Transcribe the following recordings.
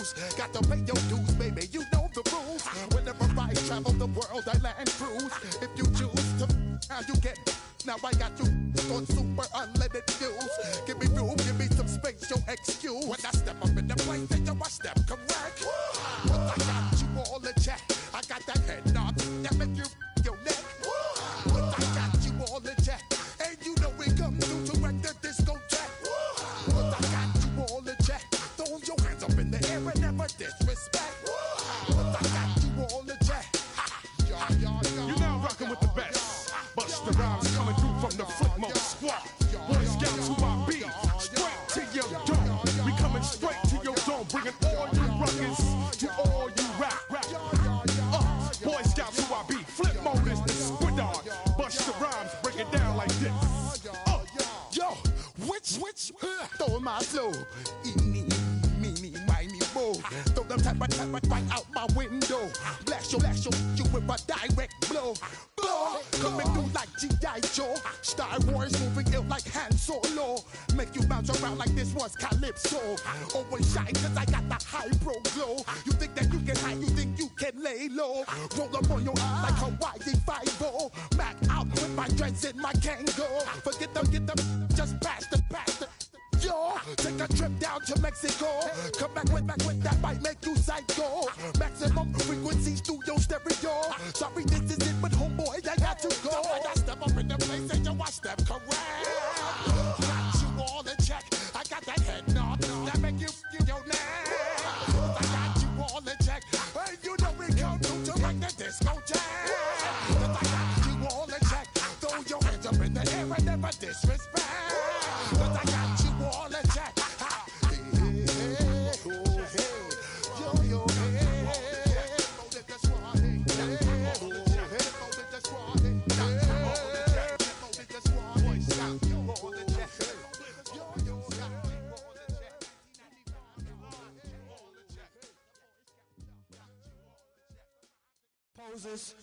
shoes. Got to pay your dues, baby, you know the rules. Whenever I travel the world, I land cruise. If you choose to, now you get. Now I got you on super unlimited views. Give me room, give me some space, your excuse. When I step up in the place, then you I step correct. But I got you all in check. I got that head nod that make you your neck. But I got you all in check. And you know we come through to wreck the discotheque. But I got you all in check. Throw your hands up in the air and never disrespect. But I got you all in check. You're now rocking with the best. Busta Rhymes coming through from the footmost squad. Boy Scouts who I be. Straight to your dome. We coming straight to your dome. Bringing all you ruckus to all you rap. Boy Scouts who I be. Flip mode is the squid on. Busta Rhymes break it down like this. Yo, which, throw my flow. Eeny, meeny, miny, mo. Throw them type right out my window. Blast you with a direct blow. Coming through like G.I. Joe. Star Wars moving ill like Han Solo. Make you bounce around like this was Calypso. Always shine cause I got the high pro glow. You think that you can hide, you think you can lay low. Roll up on your eye like Hawaii 5-0. Mac out with my dreads in my Kango. Forget them, just pass the. Yo, take a trip down to Mexico. Come back with that might make you psycho. Maximum frequencies through your stereo. Sorry, this is it, but homeboy, I got to go. I step up in the place and yo, I step correct. Got you all in check. I got that head nod that make you your neck. I got you all in check. And you know we come through to like the discotheque. I got you all in check. Throw your hands up in the air and never disrespect. But I got you all in check. Poses.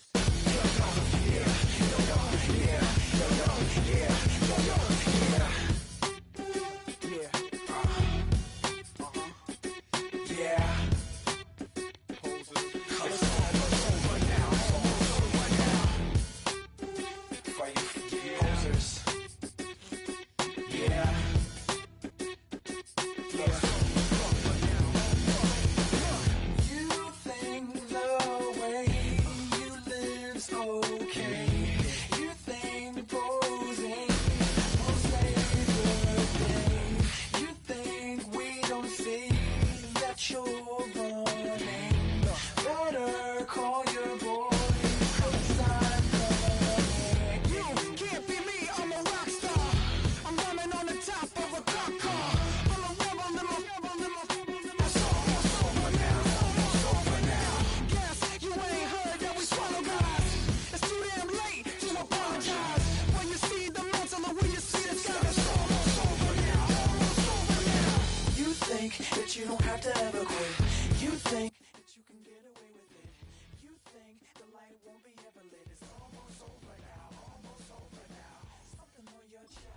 That you don't have to ever quit. You think that you can get away with it. You think the light won't be ever lit. It's almost over now, almost over now. Something on your chest.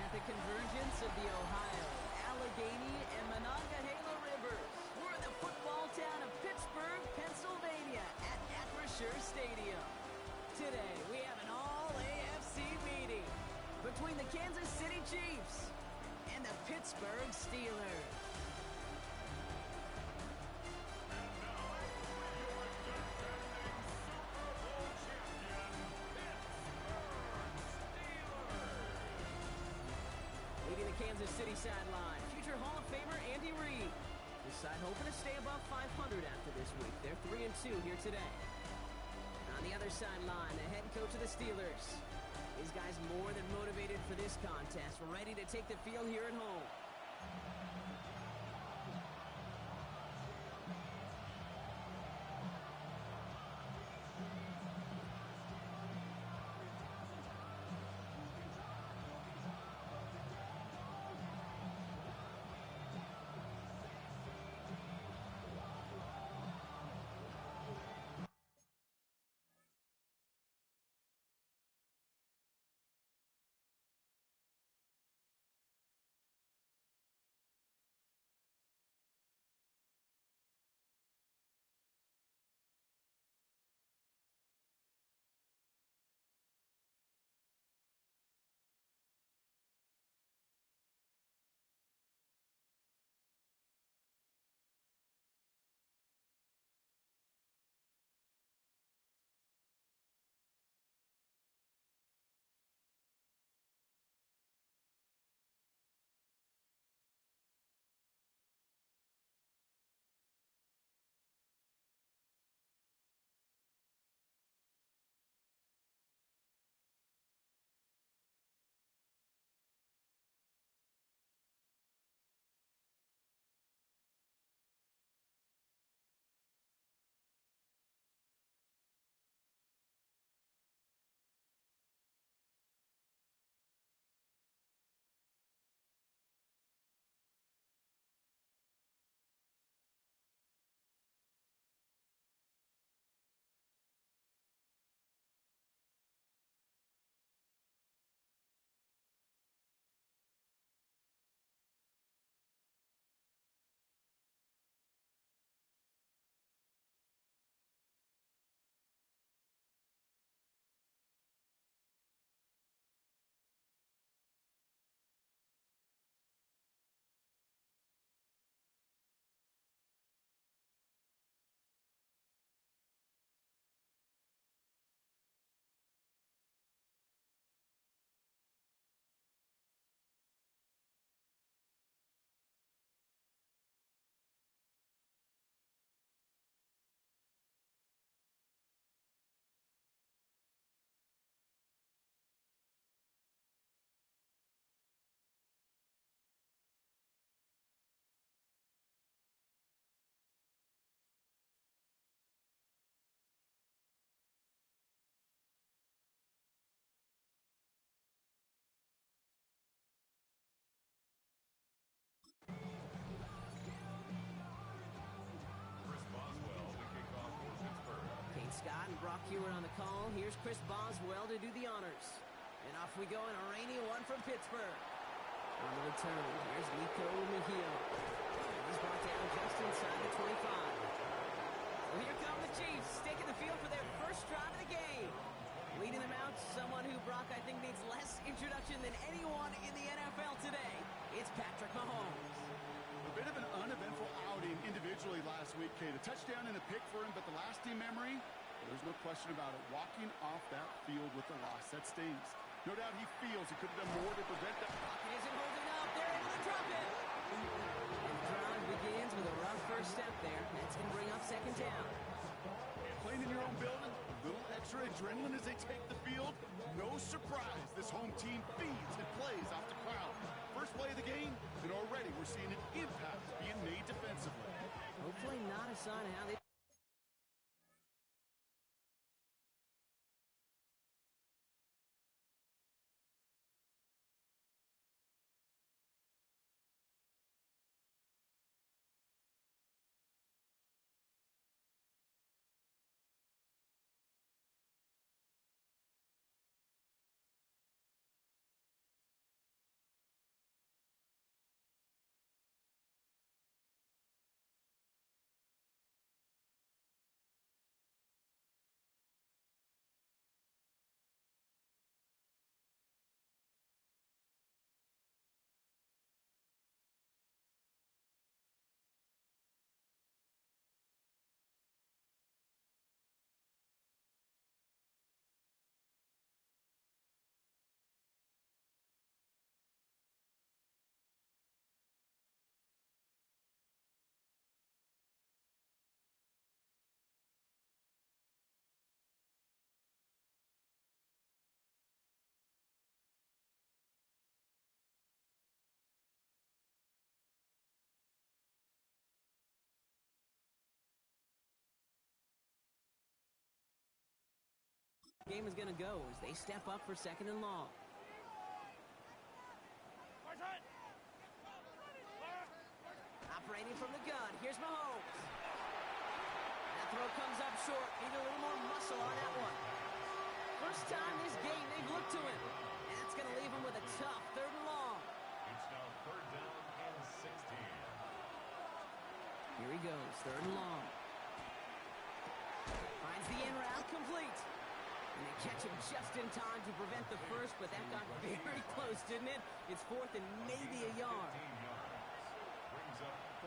At the convergence of the Ohio, Allegheny, and Monongahela rivers, we're in the football town of Pittsburgh, Pennsylvania, at Acrisure Stadium. Today, we have an all-AFC meeting between the Kansas City Chiefs and the Pittsburgh Steelers. Leading the Kansas City sideline, future Hall of Famer Andy Reid. This side hoping to stay above 500 after this week. They're 3-2 here today. On the other sideline, the head coach of the Steelers. These guys more than motivated for this contest, ready to take the field here at home. Brock Hewitt on the call. Here's Chris Boswell to do the honors. And off we go in a rainy one from Pittsburgh. On the return, here's Nico Mejia. He's brought down just inside the 25. Well, here come the Chiefs, taking the field for their first drive of the game. Leading them out, someone who Brock, I think, needs less introduction than anyone in the NFL today. It's Patrick Mahomes. A bit of an uneventful outing individually last week, Kate. A touchdown and a pick for him, but the lasting memory, there's no question about it. Walking off that field with the loss, that stings. No doubt he feels he could have done more to prevent that. Pocket isn't holding up. They're able to drop it. And the drive begins with a rough first step there. That's going to bring up second down. Playing in your own building, a little extra adrenaline as they take the field. No surprise, this home team feeds and plays off the crowd. First play of the game, and already we're seeing an impact being made defensively. Hopefully not a sign of how they... game is going to go as they step up for second and long. Operating from the gun, here's Mahomes. That throw comes up short. Need a little more muscle on that one. First time this game they've looked to him. And that's going to leave him with a tough third and long. It's now third down and 16. Here he goes, third and long. Finds the in route, complete. And they catch him just in time to prevent the first, but that got very close, didn't it? It's fourth and maybe a yard.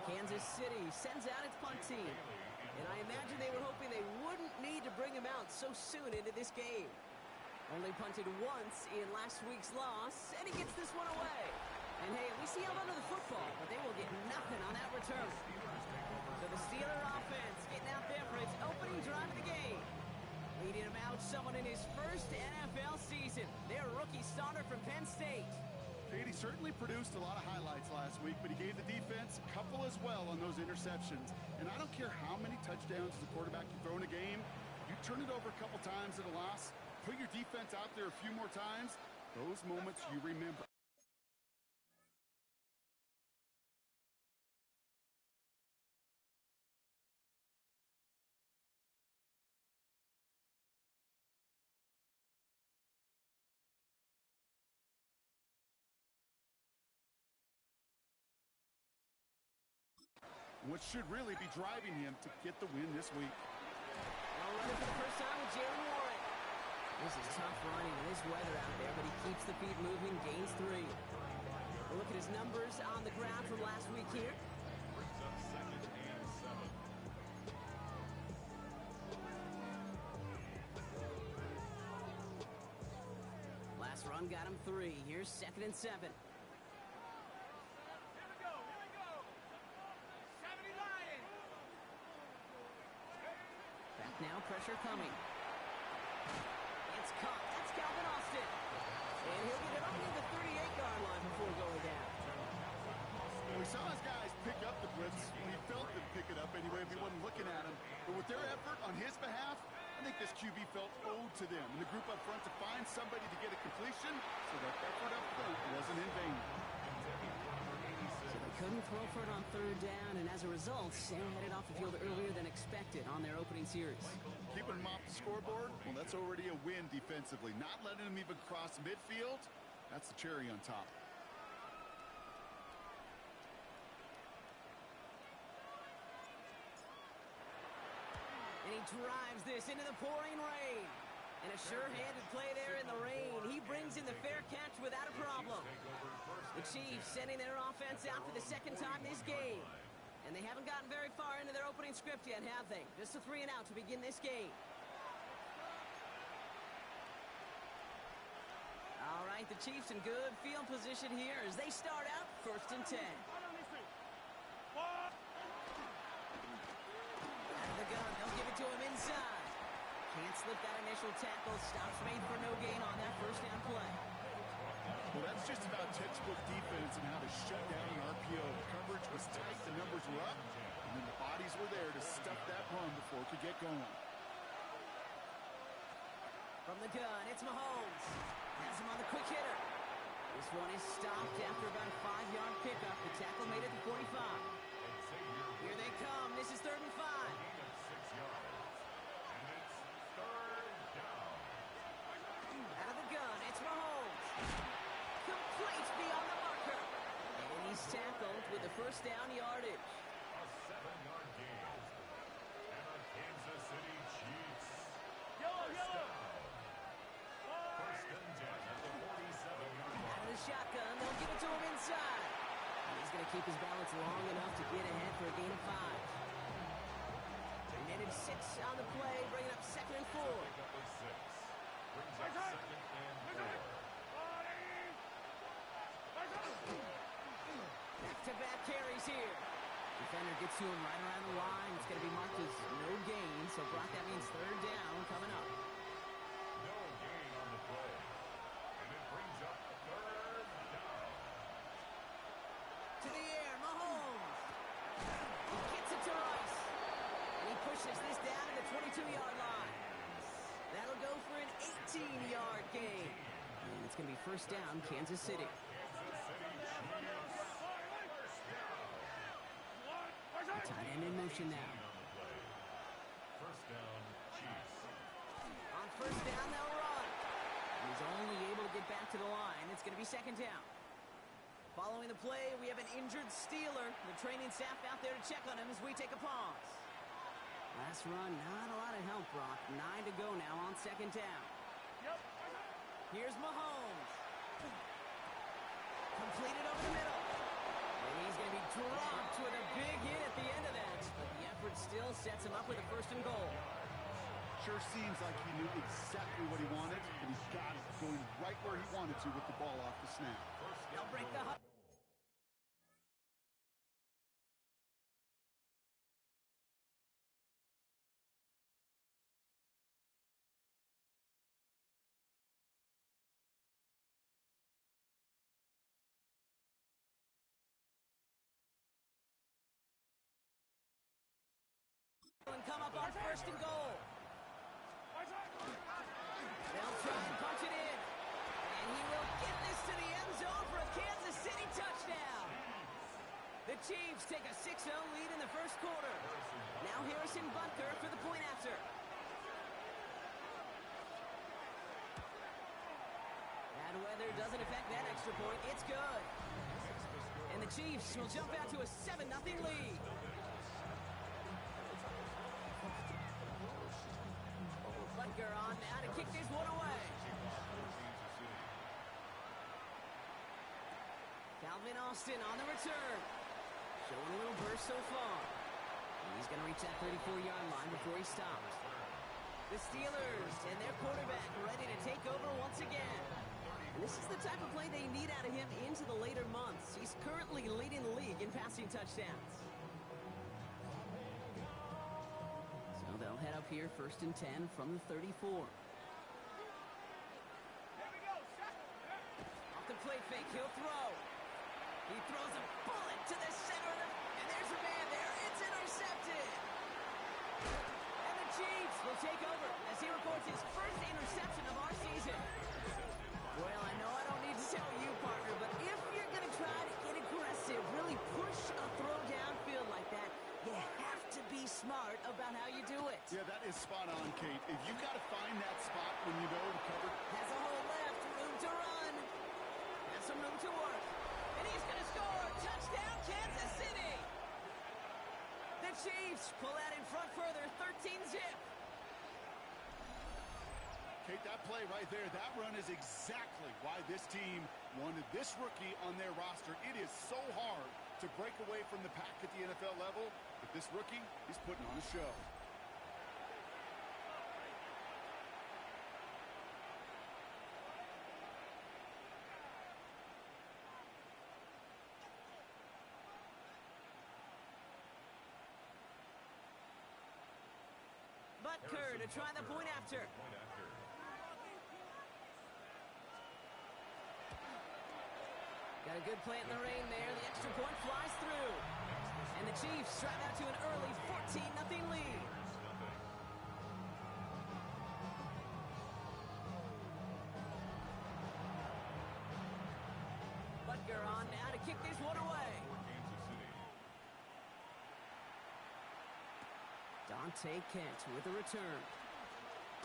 Kansas City sends out its punt team. And I imagine they were hoping they wouldn't need to bring him out so soon into this game. Only punted once in last week's loss, and he gets this one away. And hey, at least he held onto the football, but they will get nothing on that return. So the Steeler offense getting out there for its opening drive of the game. Leading him out, someone in his first NFL season. Their rookie starter from Penn State. He certainly produced a lot of highlights last week, but he gave the defense a couple as well on those interceptions. And I don't care how many touchdowns as a quarterback you throw in a game, you turn it over a couple times at a loss, put your defense out there a few more times, those moments you remember. What should really be driving him to get the win this week. Well, running for the first time with Jaylen Warren. This is tough running in this weather out there, but he keeps the feet moving, gains 3. We'll look at his numbers on the ground from last week here. Brings up second and 7. Last run got him 3. Here's second and 7. Now pressure coming. It's caught. That's Calvin Austin. And he'll get it up to the 38-yard line before going down. We saw his guys pick up the blitz when he felt them pick it up anyway if he wasn't looking at him. But with their effort on his behalf, I think this QB felt owed to them. And the group up front to find somebody to get a completion, so that effort up front wasn't in vain. So they couldn't throw for it on third down, and as a result, Sam headed off the field earlier than expected on their opening series. Keeping them off the scoreboard, well, that's already a win defensively. Not letting them even cross midfield, that's the cherry on top. And he drives this into the pouring rain. And a sure-handed play there in the rain. He brings in the fair catch without a problem. The Chiefs sending their offense out for the second time this game. And they haven't gotten very far into their opening script yet, have they? Just a 3 and out to begin this game. All right, the Chiefs in good field position here as they start out 1st and 10. Out of the gun, they'll give it to him inside. Can't slip that initial tackle. Stops made for no gain on that first down play. Well, that's just about textbook defense and how to shut down an RPO. The coverage was tight, the numbers were up, and then the bodies were there to stuff that run before it could get going. From the gun, it's Mahomes. Has him on the quick hitter. This one is stopped after about a 5-yard pickup. The tackle made it to 45. Here they come. This is 3rd and 5. Out of the gun, it's Mahomes. Complete beyond the marker. And he's tackled with the first down yardage. A 7-yard gain. And the Kansas City Chiefs. Yellow. First and 10 at the 47-yard line. Out of the shotgun, they'll give it to him inside. And he's going to keep his balance long enough to get ahead for a gain of 5. Minute 6 on the play, bringing up 2nd and 4. Pick up with 6. Brings up 2nd and 4. Back-to-back carries here. Defender gets to him right around the line. It's going to be marked as no gain, so Brock, that means 3rd down coming up. No gain on the play. And it brings up 3rd down. To the air, Mahomes. He gets it to Rice. And he pushes this down to the 22-yard line. That'll go for an 18-yard gain. And it's going to be 1st down, Kansas City. Tight end in motion now. First down, Chiefs. On 1st down, they'll run. He's only able to get back to the line. It's going to be 2nd down. Following the play, we have an injured Steeler. The training staff out there to check on him as we take a pause. Last run, not a lot of help, Brock. 9 to go now on 2nd down. Here's Mahomes. Completed over the middle. And he's going to be dropped with a big hit at the end of that. But the effort still sets him up with a 1st and goal. Sure seems like he knew exactly what he wanted, and he got it, going right where he wanted to with the ball off the snap. They'll break the huddle. And come up on 1st and goal. They'll try and punch it in. And he will get this to the end zone for a Kansas City touchdown. The Chiefs take a 6-0 lead in the 1st quarter. Now Harrison Butker for the point after. Bad weather doesn't affect that extra point. It's good. And the Chiefs will jump out to a 7-0 lead. Butker on now to kick this one away. Calvin Austin on the return. Showing a little burst so far. And he's going to reach that 34-yard line before he stops. The Steelers and their quarterback ready to take over once again. And this is the type of play they need out of him into the later months. He's currently leading the league in passing touchdowns. So they'll head up here 1st and 10 from the 34. Off the play fake, he'll throw. He throws a bullet to the center of the... And there's a man there. It's intercepted. And the Chiefs will take over as he records his first interception of our season. Well, I know I don't need to tell you, partner, but if you're going to try to get aggressive, really push a throw downfield like that, you have to be smart about how you do it. Yeah, that is spot on, Kate. If you got to find that spot when you know the cover. Has a hole left, room to run. Has some room to work. And he's going to score. Touchdown, Kansas City. The Chiefs pull out in front further, 13-zip. Kate, that play right there, that run is exactly why this team wanted this rookie on their roster. It is so hard to break away from the pack at the NFL level, but this rookie, he's putting on a show. Butker to try the point after. Got a good play in the rain there. The extra point flies through. And the Chiefs drive out to an early 14-0 lead. Butker on now to kick this one away. Dante Kent with a return.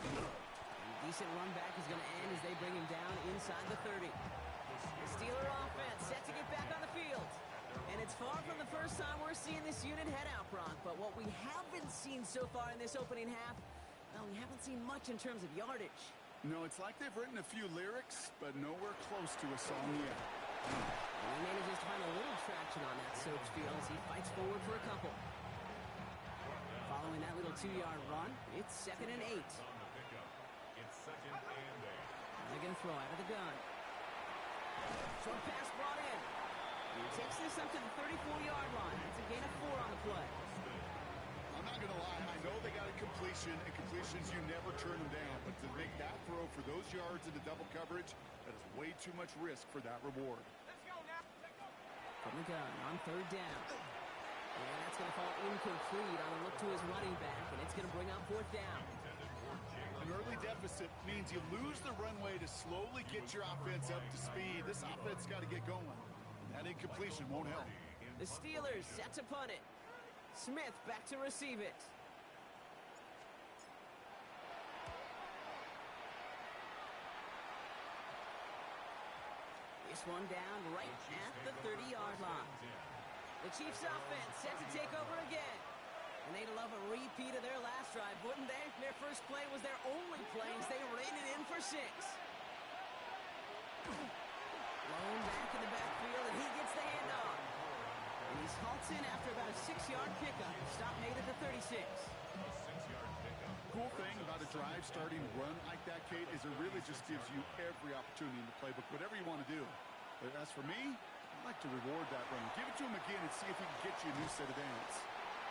A decent run back is going to end as they bring him down inside the 30. The Steeler offense set to get back on the field. And it's far from the first time we're seeing this unit head out, Brock. But what we haven't seen so far in this opening half, well, we haven't seen much in terms of yardage. No, it's like they've written a few lyrics, but nowhere close to a song yet. And he manages to find a little traction on that Soaps field as he fights forward for a couple. Following that little 2-yard run, it's 2nd and 8. It's 2nd and 8. They're going to throw out of the gun. Short pass brought in. He takes this up to the 34-yard line. It's a gain of 4 on the play. I'm not going to lie. I know they got a completion, and completions, you never turn them down. But to make that throw for those yards into double coverage, that is way too much risk for that reward. From the gun on 3rd down. And that's going to fall incomplete on a look to his running back, and it's going to bring up 4th down. An early deficit means you lose the runway to slowly get your offense up to speed. This offense got to get going. That incompletion won't help. The Steelers set to punt it. Smith back to receive it. This one down right at the 30-yard line. The Chiefs offense set to take over again. And they'd love a repeat of their last drive, wouldn't they? Their first play was their only play as they reined it in for 6. Blown back in the backfield, and he gets the handoff. And he's halts in after about a 6-yard pickup. Stop made at the 36. Cool thing about a drive starting run like that, Kate, is it really just gives you every opportunity in the playbook, whatever you want to do. But as for me, I'd like to reward that run. Give it to him again and see if he can get you a new set of downs.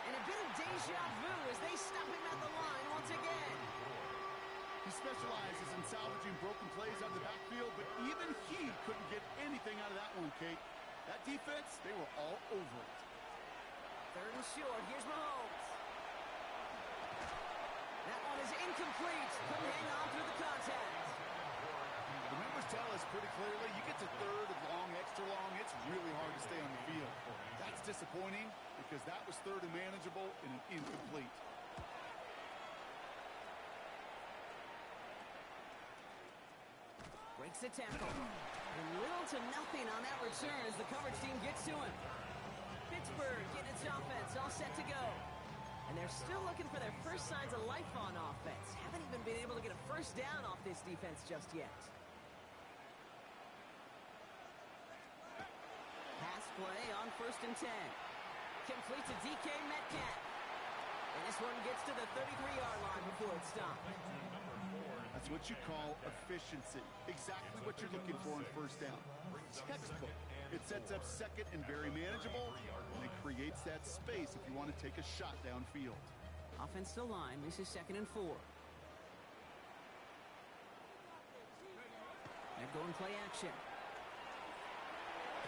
And a bit of deja vu as they stop him at the line once again. He specializes in salvaging broken plays out of the backfield, but even he couldn't get anything out of that one, Kate. That defense, they were all over it. 3rd and short. Here's Mahomes. That one is incomplete. Couldn't hang on through the contact. The numbers tell us pretty clearly, you get to 3rd and long, extra long, it's really hard to stay on the field. That's disappointing because that was 3rd and manageable and an incomplete. Breaks the tackle. And little to nothing on that return as the coverage team gets to him. Pittsburgh getting its offense all set to go. And they're still looking for their first signs of life on offense. Haven't even been able to get a first down off this defense just yet. Pass play on 1st and 10. Complete to DK Metcalf. And this one gets to the 33-yard line before it's stopped. That's what you call efficiency. Exactly what you're looking for on 1st down. Textbook. It sets up 2nd and very manageable, and it creates that space if you want to take a shot downfield. Offensive line, this is 2nd and 4. They're going play action.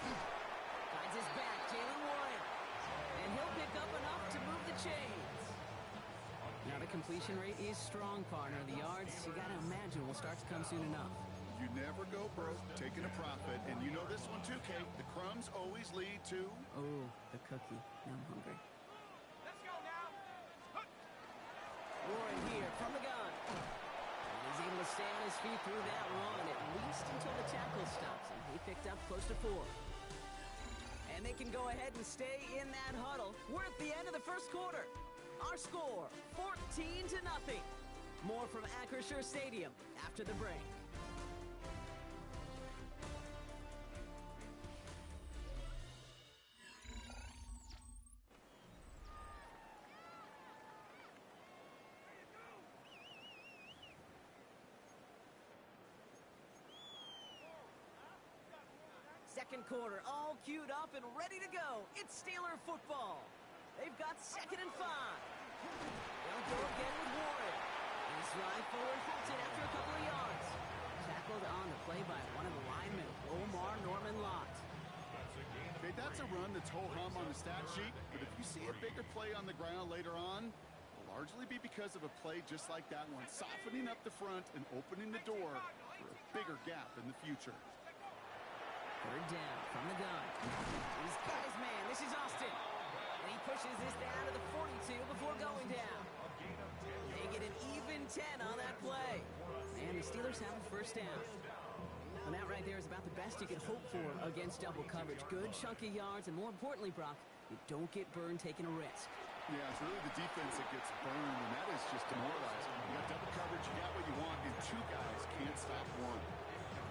Finds his back, Jalen Warren. And he'll pick up enough to move the chains. Now the completion rate is strong, partner. The yards, you got to imagine, will start to come soon enough. You never go broke taking a profit. And you know this one too, Kate. The crumbs always lead to... Oh, the cookie. Now I'm hungry. Let's go now. Warren here from the gun. And he's able to stay on his feet through that run, at least until the tackle stops him. He picked up close to 4. And they can go ahead and stay in that huddle. We're at the end of the first quarter. Our score, 14-0. More from Acrisure Stadium after the break. Second quarter, all queued up and ready to go. It's Steeler football. They've got 2nd and 5. They'll go again with Warren. His ride forward halted after a couple of yards. Tackled on the play by one of the linemen, Omar Norman Lott. Okay, that's a run that's ho-hum on the stat sheet, but if you see a bigger play on the ground later on, it'll largely be because of a play just like that one, softening up the front and opening the door for a bigger gap in the future. 3rd down from the gun. He's got his man. This is Austin. And he pushes this down to the 42 before going down. They get an even 10 on that play. And the Steelers have a 1st down. And that right there is about the best you can hope for against double coverage. Good chunky yards, and more importantly, Brock, you don't get burned taking a risk. Yeah, it's really the defense that gets burned, and that is just demoralizing. You got double coverage, you got what you want, and 2 guys can't stop one.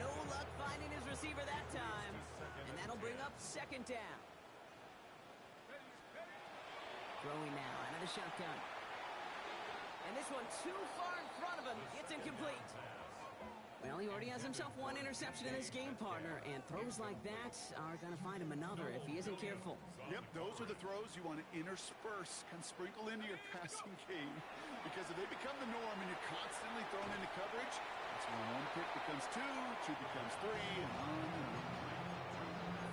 No luck finding his receiver that time. And that'll bring up 2nd down. Throwing now out of the shotgun. And this one too far in front of him. It's incomplete. Well, he already has himself 1 interception in this game, partner, and throws like that are going to find him another if he isn't careful. Yep, those are the throws you want to intersperse, kind of sprinkle into your passing game, because if they become the norm and you're constantly thrown into coverage, that's when 1 pick becomes 2, 2 becomes 3, and on and on.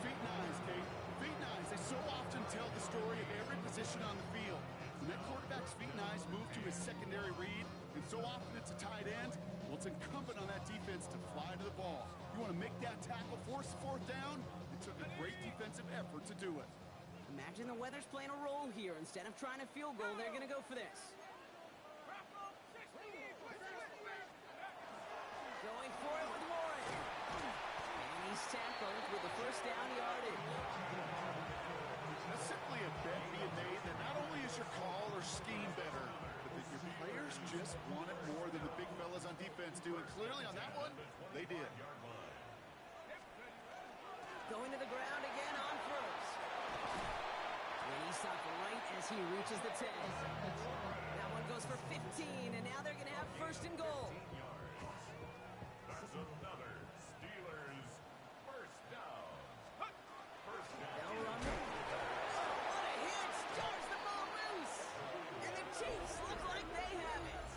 Feet nice, Kate. Feet nice. They so often tell the story of every position on the field. When that quarterback's feet nice move to his secondary read, and so often it's a tight end, well, it's incumbent on that defense to fly to the ball. You want to make that tackle, force the 4th down? It took a great defensive effort to do it. Imagine the weather's playing a role here. Instead of trying a field goal, they're going to go for this. Going for it with Warren. And he's tackled with the 1st down yardage. That's simply a bet being made that not only is your call or scheme better, but that your players just want it more than the big fellas on defense do. And clearly on that one, they did. Going to the ground again on 1st. And he stopped right as he reaches the 10. That one goes for 15, and now they're going to have 1st and goal. That's another Steelers 1st down. They'll run it. Oh, what a hit! Starts the ball loose! And the Chiefs look like they have it.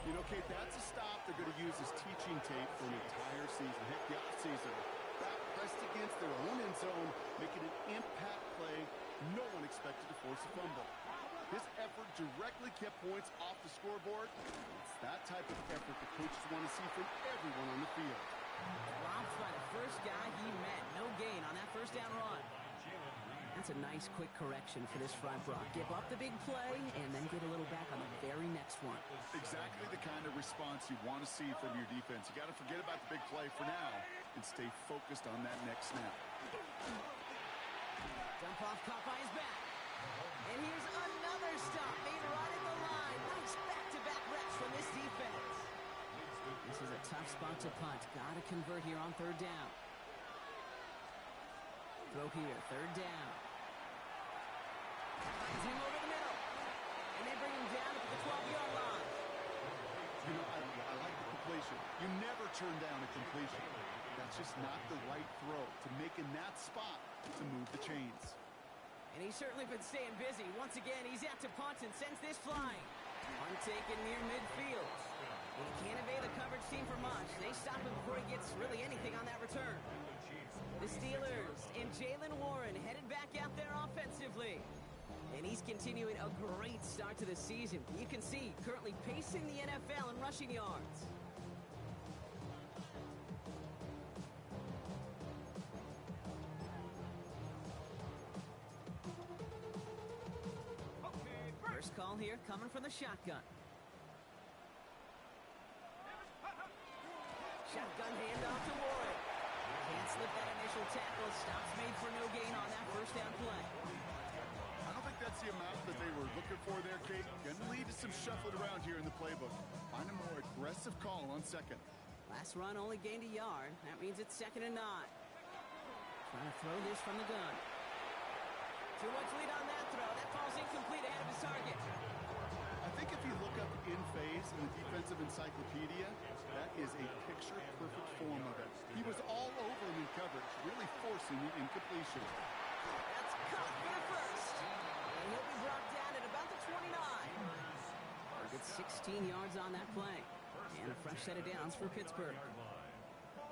You know, Kate, that's a stop they're going to use as teaching tape for an entire season. Heck, the offseason. Back pressed against their own end zone, making an impact play. No one expected to force a fumble. His effort directly kept points off the scoreboard. It's that type of effort the coaches want to see from everyone on the field. Dropped by the first guy he met. No gain on that 1st down run. That's a nice quick correction for this front, Brock. Give up the big play and then get a little back on the very next one. Exactly the kind of response you want to see from your defense. You got to forget about the big play for now and stay focused on that next snap. Dump off caught by his back. And here's another stop made right at the line. Nice back-to-back reps from this defense. This is a tough spot to punt. Got to convert here on 3rd down. Throw here, 3rd down. Finds him over the middle. And they bring him down to the 12-yard line. You know, I like the completion. You never turn down a completion. That's just not the right throw to make in that spot to move the chains. And he's certainly been staying busy. Once again, he's out to punt and sends this flying. Untaken near midfield. He can't evade the coverage team for much. They stop him before he gets really anything on that return. The Steelers and Jaylen Warren headed back out there offensively. And he's continuing a great start to the season. You can see currently pacing the NFL in rushing yards. First call here coming from the shotgun. tackle. Stops made for no gain on that first down play. I don't think that's the amount that they were looking for there, Kate. Going to lead to some shuffling around here in the playbook. Find a more aggressive call on second. Last run only gained a yard. That means it's 2nd and 9. Trying to throw this from the gun. Too much lead on that throw. That falls incomplete ahead of his target. I think if you look up in phase in the defensive encyclopedia, that is a picture-perfect form of it. He was all over him in coverage, really forcing the incompletion. That's caught for the first. And he'll be brought down at about the 29. Target 16 yards on that play. And a fresh set of downs for Pittsburgh.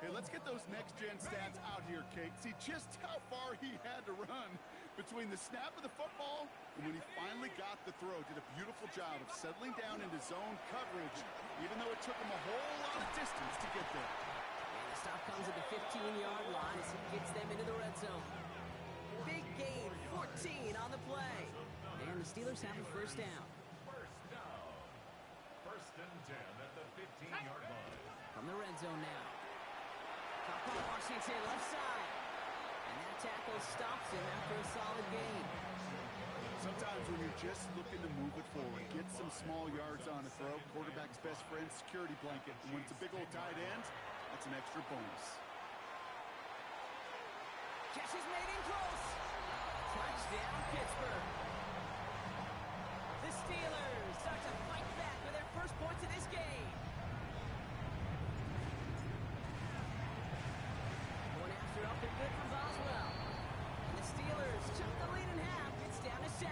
Hey, let's get those next-gen stats out here, Kate. See just how far he had to run between the snap of the football and when he finally got the throw. Did a beautiful job of settling down into zone coverage, even though it took him a whole lot of distance to get there. And the stop comes at the 15-yard line as he gets them into the red zone. Big gain, 14 on the play. And the Steelers have a first down. First and 10 at the 15-yard line. From the red zone now. Top ball, Washington, left side. And that tackle stops him after a solid gain. Sometimes when you're just looking to move it forward, get some small yards on a throw, quarterback's best friend, security blanket. And when it's a big old tight end, that's an extra bonus. Catch is made in close. Touchdown, Pittsburgh. The Steelers start to fight back with their first points of this game. Going after up and good from Boswell. And the Steelers took the lead in half. It's down to 7.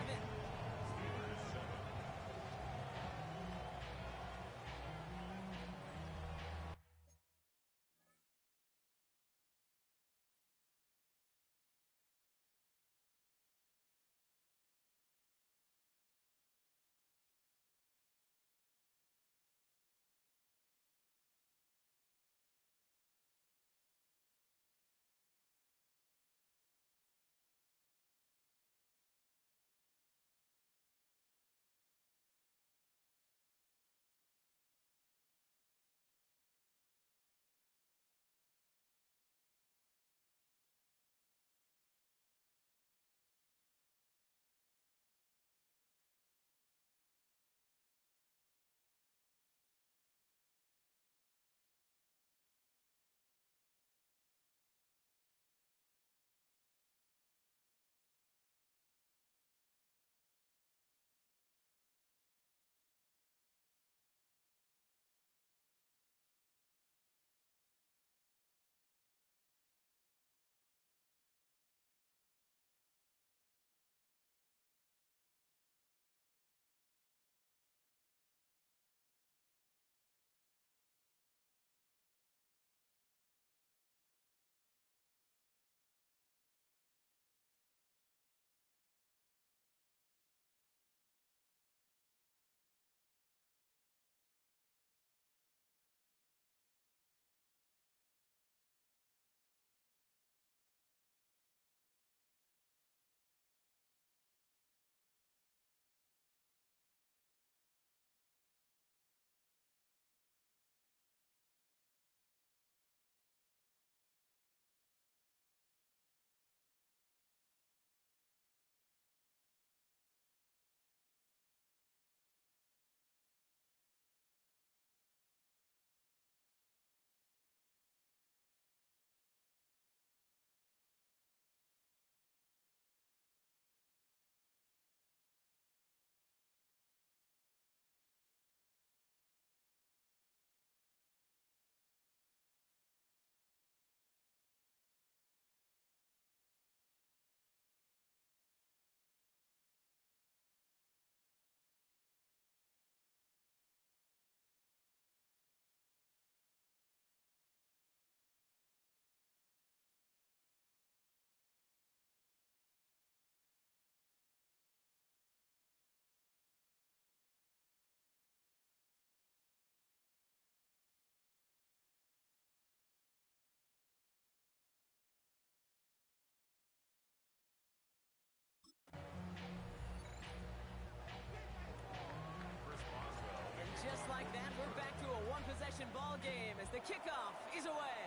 Just like that, we're back to a one-possession ball game as the kickoff is away.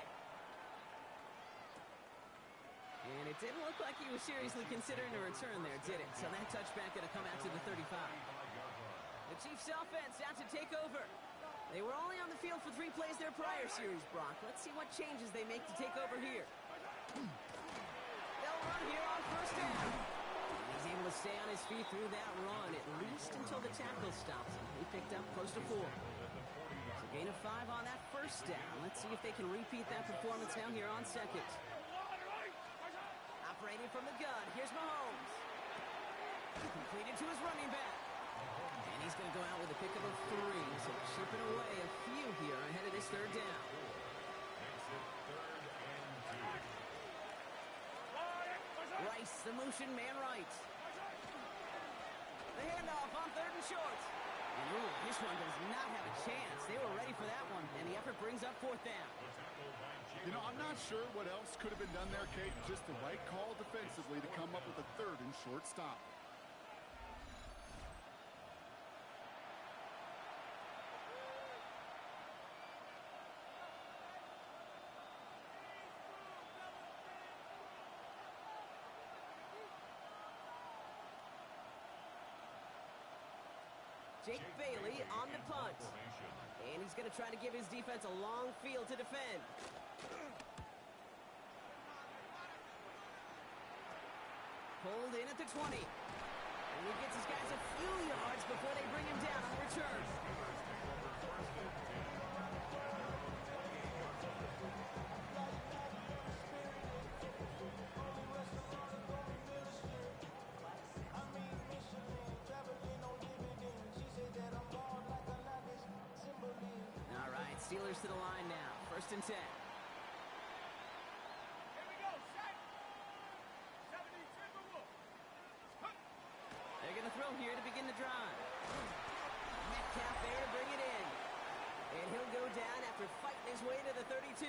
It didn't look like he was seriously considering a return there, did it? So that touchback going to come out to the 35. The Chiefs offense out to take over. They were only on the field for 3 plays their prior series, Brock. Let's see what changes they make to take over here. They'll run here on first down. He's able to stay on his feet through that run, at least until the tackle stops him. He picked up close to 4. So gain of 5 on that first down. Let's see if they can repeat that performance now here on second. Operating from the gun, here's Mahomes. Completed to his running back. And he's going to go out with a pickup of 3, so chipping away a few here ahead of this third down. Rice, the motion man right. The handoff on 3rd and short. And ooh, this one does not have a chance. They were ready for that one, and the effort brings up 4th down. You know, I'm not sure what else could have been done there, Kate. Just the right call defensively to come up with a 3rd and short stop. Jake Bailey on the punt. And he's going to try to give his defense a long field to defend. Pulled in at the 20. And he gets his guys a few yards before they bring him down on the return. All right, Steelers to the line now. 1st and 10. They're going to throw here to begin the drive. Metcalf there to bring it in. And he'll go down after fighting his way to the 32.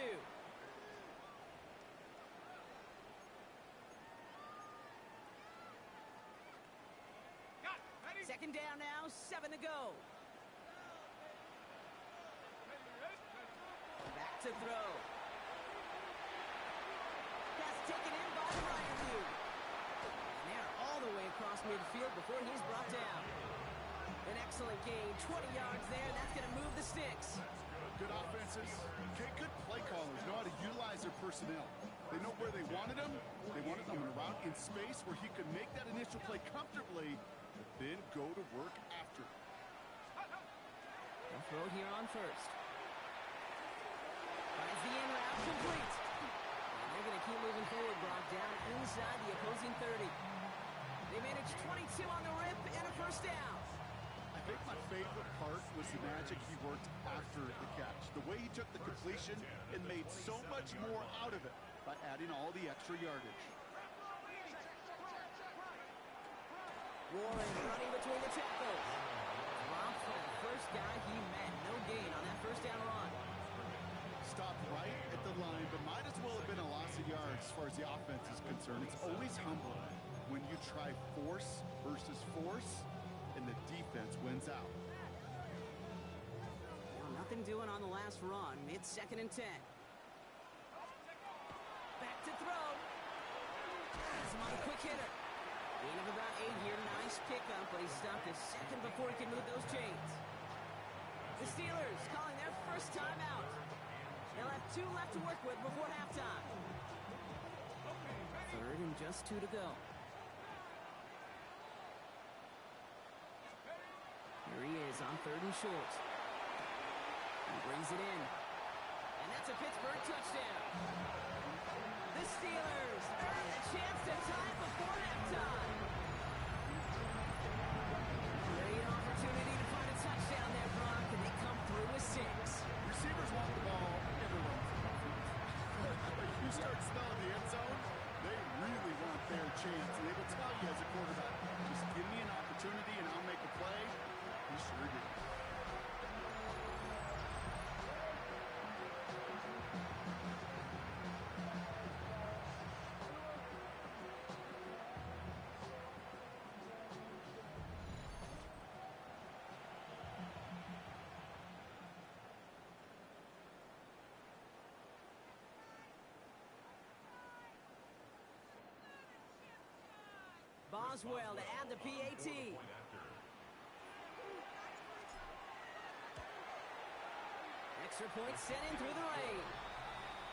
Second down now, 7 to go. Back to throw. Pass taken in by Ryan Lee. And they're all the way across midfield before he's brought down. An excellent gain, 20 yards there. That's going to move the sticks. Good offenses. Okay, good play callers know how to utilize their personnel. They know where they wanted him. They wanted him in a route in space where he could make that initial play comfortably, but then go to work after. They'll throw here on first. Finds the in route complete. And they're going to keep moving forward, Brock, down inside the opposing 30. They managed 22 on the rip and a first down. I think my favorite part was the magic he worked after the catch. The way he took the completion and made so much more out of it by adding all the extra yardage. Warren running between the tackles. Dropped for the first guy he met. No gain on that first down run. Stopped right at the line, but might as well have been a loss of yards as far as the offense is concerned. It's always humbling when you try force versus force, and the defense wins out. Well, nothing doing on the last run. It's 2nd and 10. Back to throw. Has him on a quick hitter. Gain of about 8 here. Nice pickup, but he stopped a second before he could move those chains. The Steelers calling their first timeout. They'll have 2 left to work with before halftime. 3rd and just 2 to go. Here he is on 3rd and short. He brings it in. And that's a Pittsburgh touchdown. The Steelers earn a chance to tie before halftime. Great opportunity to find a touchdown there, Brock, and they come through with 6. Receivers want the ball, everyone. When you start smelling the end zone, they really want their chance. And they will tell you as a quarterback, just give me an opportunity and I'll make a play. He sure did. Boswell to add the PAT. Extra point sent in through the rain.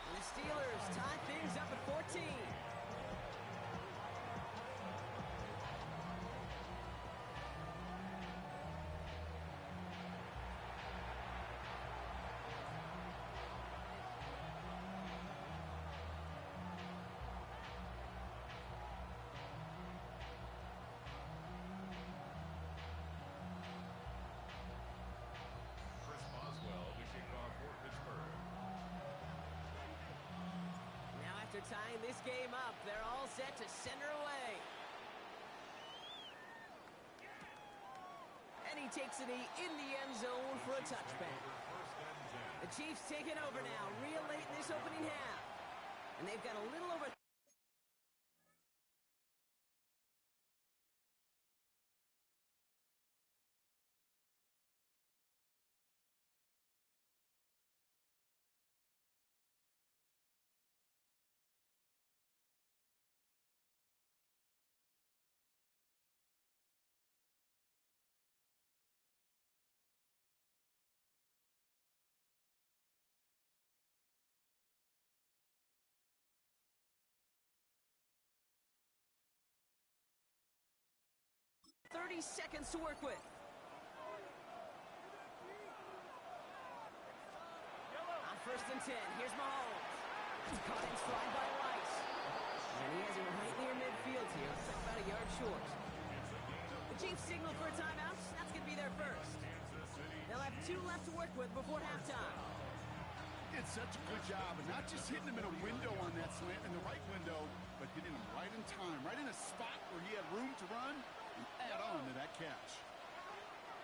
And the Steelers tie things up at 14. Chris Boswell to kick off for Pittsburgh. Now after tying this game up, they're all set to center away. And he takes it in the end zone for a touchback. The Chiefs taking over now, real late in this opening half. And they've got a little over... ...30 seconds to work with. On 1st and 10, here's Mahomes. It's caught in stride by Rice. And he has it right near midfield here. It's like about a yard short. The Chiefs signal for a timeout. That's going to be their first. They'll have 2 left to work with before halftime. Did such a good job, and not just hitting him in a window on that slant, in the right window, but hitting him right in time, right in a spot where he had room to run and add on to that catch.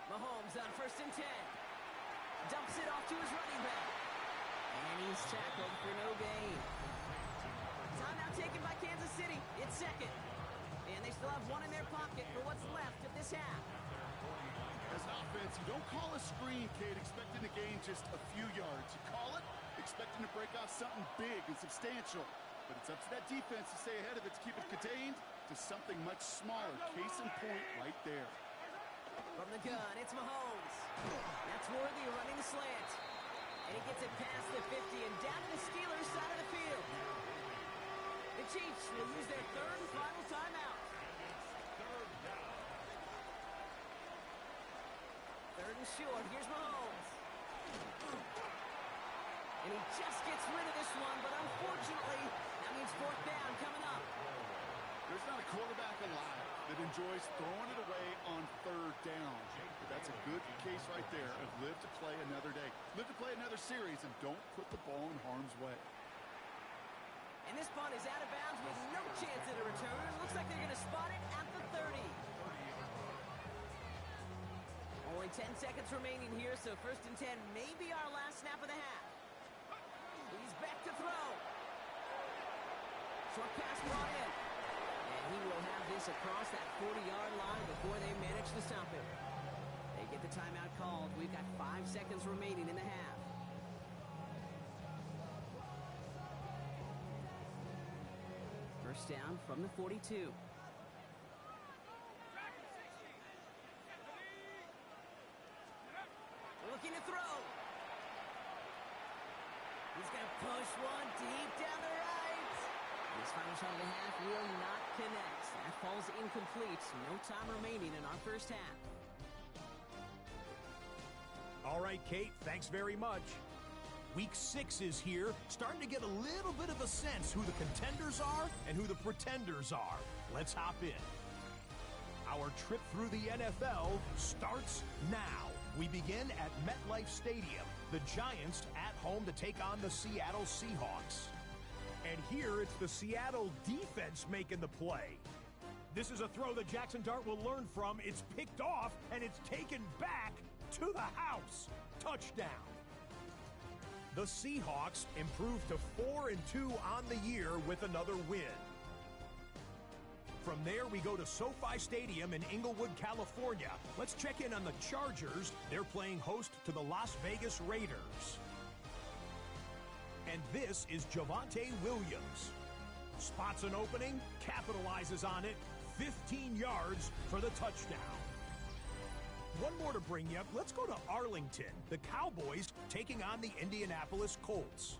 Mahomes on 1st and 10. Dumps it off to his running back. And he's tackled for no gain. Timeout taken by Kansas City. It's second. And they still have 1 in their pocket for what's left of this half. As an offense, you don't call a screen, Kate, expecting to gain just a few yards. You call it expecting to break off something big and substantial. But it's up to that defense to stay ahead of it, to keep it contained to something much smaller. Case in point right there. From the gun, it's Mahomes. That's Worthy running the slant. And he gets it past the 50 and down to the Steelers' side of the field. The Chiefs will use their 3rd and final timeout. 3rd and short. Here's Mahomes. And he just gets rid of this one, but unfortunately, that means 4th down coming up. There's not a quarterback alive that enjoys throwing it away on 3rd down. But that's a good case right there of live to play another day. Live to play another series, and don't put the ball in harm's way. And this punt is out of bounds with no chance at a return. Looks like they're going to spot it at the 30. Only 10 seconds remaining here, so 1st and 10 may be our last snap of the half. He's back to throw. Short pass brought in. And he will have this across that 40-yard line before they manage to stop him. They get the timeout called. We've got 5 seconds remaining in the half. First down from the 42. Looking to throw. He's going to push one deep down the right. This final shot of the half will not connect. That falls incomplete. No time remaining in our first half. All right, Kate, thanks very much. Week 6 is here, starting to get a little bit of a sense who the contenders are and who the pretenders are. Let's hop in. Our trip through the NFL starts now. We begin at MetLife Stadium. The Giants at home to take on the Seattle Seahawks. And here it's the Seattle defense making the play. This is a throw that Jackson Dart will learn from. It's picked off, and it's taken back to the house. Touchdown. The Seahawks improved to 4-2 on the year with another win. From there, we go to SoFi Stadium in Inglewood, California. Let's check in on the Chargers. They're playing host to the Las Vegas Raiders. And this is Javonte Williams. Spots an opening, capitalizes on it, 15 yards for the touchdown. One more to bring you up. Let's go to Arlington. The Cowboys taking on the Indianapolis Colts.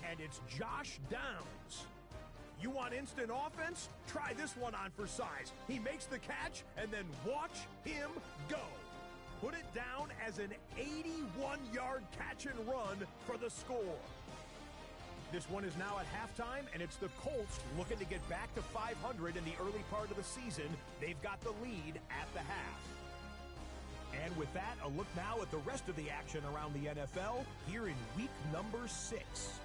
And it's Josh Downs. You want instant offense? Try this one on for size. He makes the catch, and then watch him go. Put it down as an 81-yard catch and run for the score. This one is now at halftime, and it's the Colts looking to get back to 500 in the early part of the season. They've got the lead at the half. And with that, a look now at the rest of the action around the NFL here in week number 6.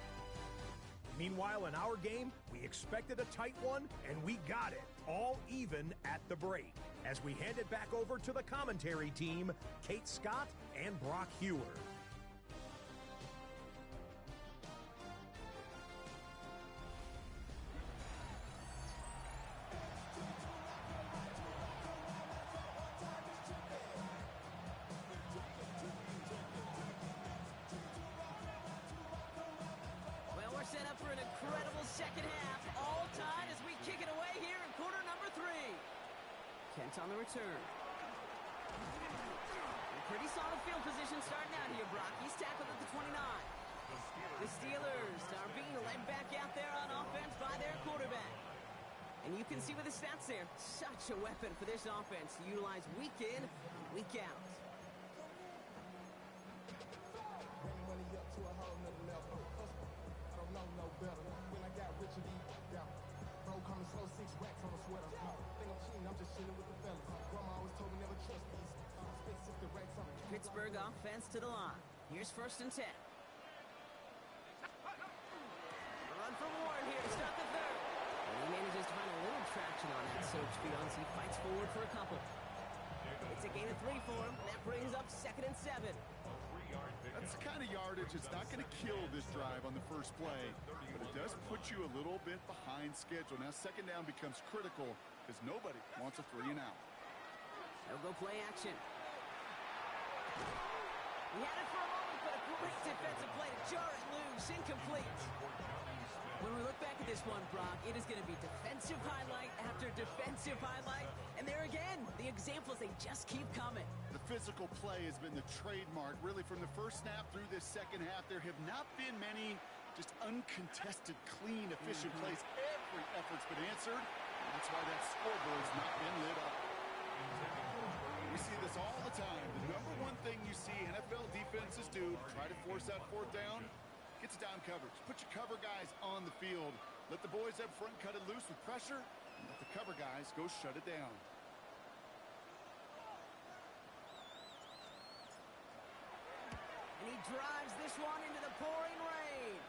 Meanwhile, in our game, we expected a tight one, and we got it, all even at the break. As we hand it back over to the commentary team, Kate Scott and Brock Hewer. Set up for an incredible second half, all tied as we kick it away here in quarter number 3. Kent on the return. A pretty solid field position starting out here, Brock. He's tackled at the 29. The Steelers are being led back out there on offense by their quarterback. And you can see with the stats there, such a weapon for this offense to utilize week in, week out. No better. When I got rich and down, bro, coming slow, 6 racks on a sweater. No, think I'm cheating, I'm just chilling with the fellas. Grandma always told me never trust these. Spend 60 racks on me. Pittsburgh offense to the line. Here's 1st and 10. A run from Warren here to start the third. And he manages to find a little traction on that surge speed as he fights forward for a couple. It's a gain of 3 for him. That brings up 2nd and 7. That's the kind of yardage it's not going to kill this drive on the first play, but it does put you a little bit behind schedule. Now, 2nd down becomes critical because nobody wants a 3 and out. They'll go play action. He had it for a moment, but a great defensive play to jar it loose. Incomplete. When we look back at this one, Brock, it is going to be defensive highlight after defensive highlight. And there again, the examples, they just keep coming. The physical play has been the trademark, really, from the first snap through this second half. There have not been many just uncontested, clean, efficient plays. Every effort's been answered. And that's why that scoreboard's not been lit up. We see this all the time. The number one thing you see NFL defenses do to try to force that 4th down, gets down coverage. Put your cover guys on the field. Let the boys up front cut it loose with pressure, and let the cover guys go shut it down. And he drives this one into the pouring rain.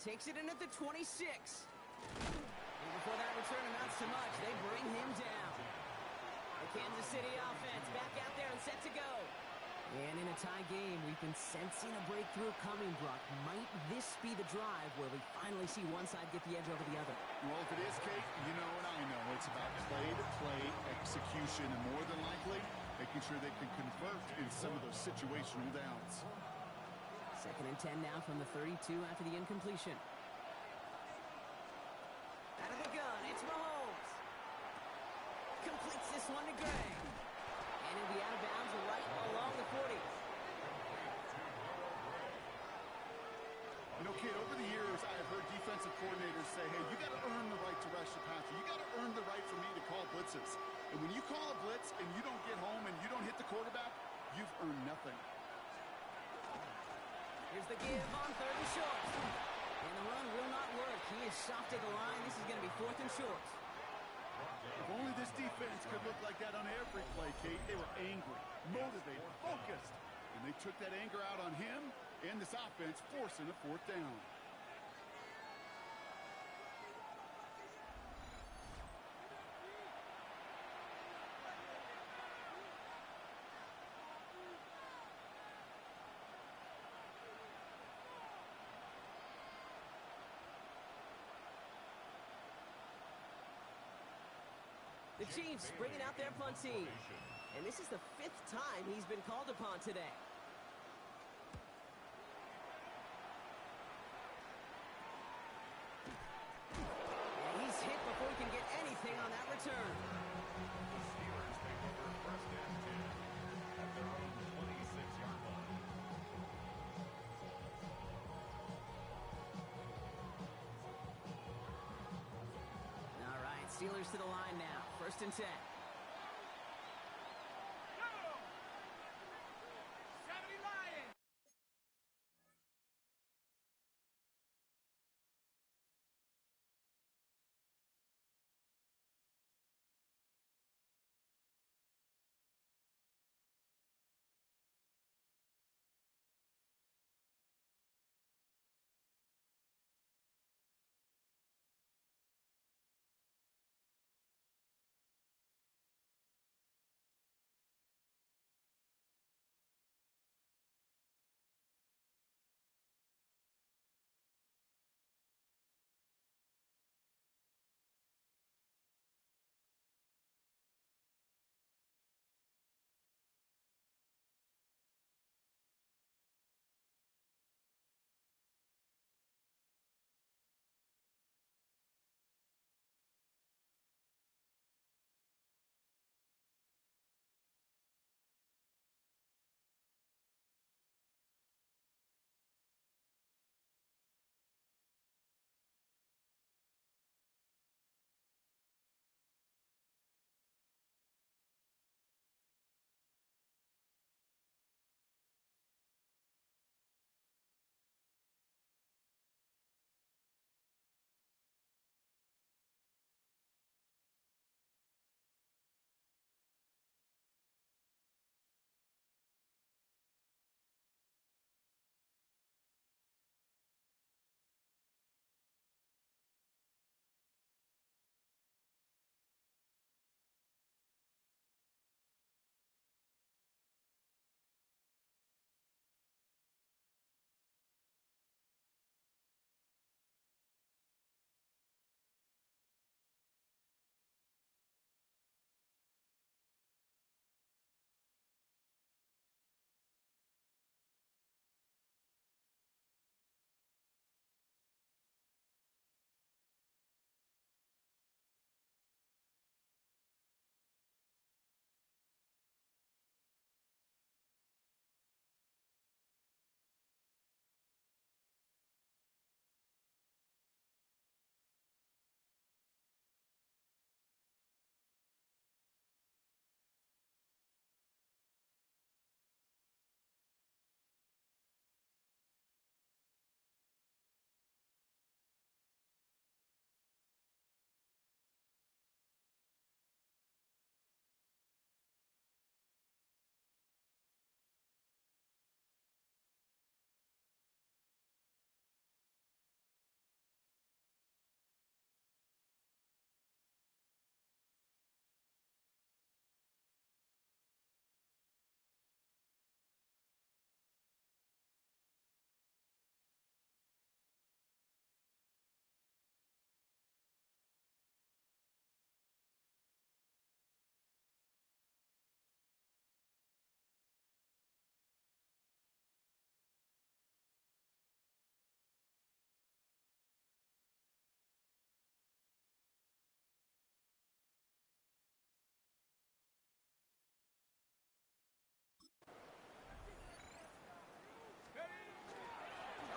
Takes it in at the 26. And before that return amounts to much, they bring him down. The Kansas City offense back out there and set to go. And in a tie game, we've been sensing a breakthrough coming, Brock. Might this be the drive where we finally see one side get the edge over the other? Well, if it is, Kate, you know and I know it's about play-to-play execution, and more than likely, making sure they can convert in some of those situational downs. 2nd and 10 now from the 32 after the incompletion. Out of the gun, it's Mahomes. Completes this one to Gray. And he'll be out of bounds right along the 40. You know, kid, over the years, I've heard defensive coordinators say, hey, you got to earn the right to rush the passer. You got to earn the right for me to call blitzes. And when you call a blitz and you don't get home and you don't hit the quarterback, you've earned nothing. Here's the give on 3rd and short. And the run will not work. He is soft at the line. This is going to be 4th and short. If only this defense could look like that on every play, Kate. They were angry, motivated, focused. And they took that anger out on him and this offense, forcing a 4th down. The Chiefs bringing out their punt team. And this is the 5th time he's been called upon today. And he's hit return. The Steelers take over first and 10 at their own 26-yard line. All right, Steelers to the line now. First and 10.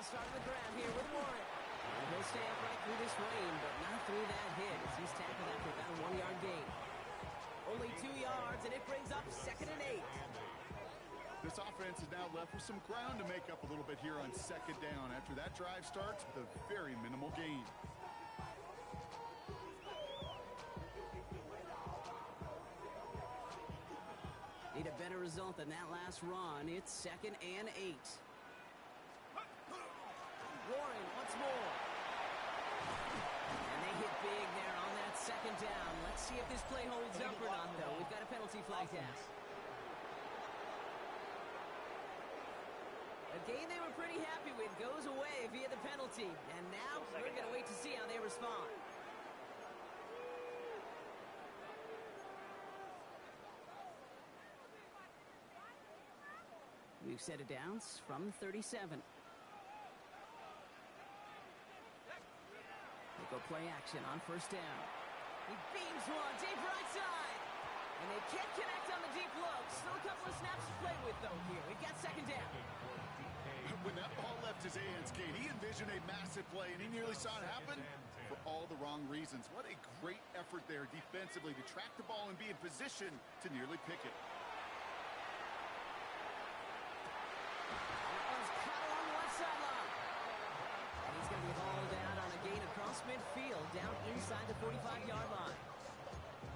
Start of the grab here with Warren. And he'll stay upright through this rain, but not through that hit as he's tackled after about a 1-yard gain. Only 2 yards, and it brings up 2nd and 8. This offense is now left with some ground to make up a little bit here on 2nd down. After that drive starts with a very minimal gain. Need a better result than that last run. It's 2nd and 8. Warren once more. And they hit big there on that 2nd down. Let's see if this play holds up or not, though. We've got a penalty flag down. A game they were pretty happy with goes away via the penalty. And now we're going to wait to see how they respond. We've set it downs from 37. They go play action on 1st down. He beams one deep right side. And they can't connect on the deep look. Still a couple of snaps to play with, though, here. We've got second down. When that ball left his hands, Kate, he envisioned a massive play, and he nearly saw it happen for all the wrong reasons. What a great effort there defensively to track the ball and be in position to nearly pick it. That one's caught along the left sideline. And he's going to be hauled out on a gain across midfield, down inside the 45-yard line.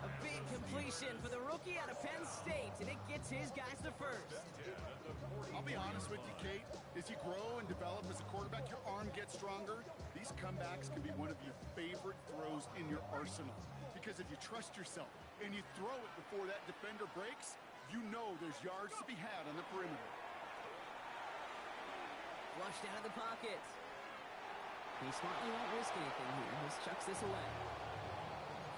A big completion for the rookie out of Penn State, and it gets his guys the first. I'll be honest with you, Kate. As you grow and develop as a quarterback, your arm gets stronger. These comebacks can be one of your favorite throws in your arsenal. Because if you trust yourself and you throw it before that defender breaks, you know there's yards to be had on the perimeter. Flushed out of the pocket. He smartly won't risk anything here. He chucks this away.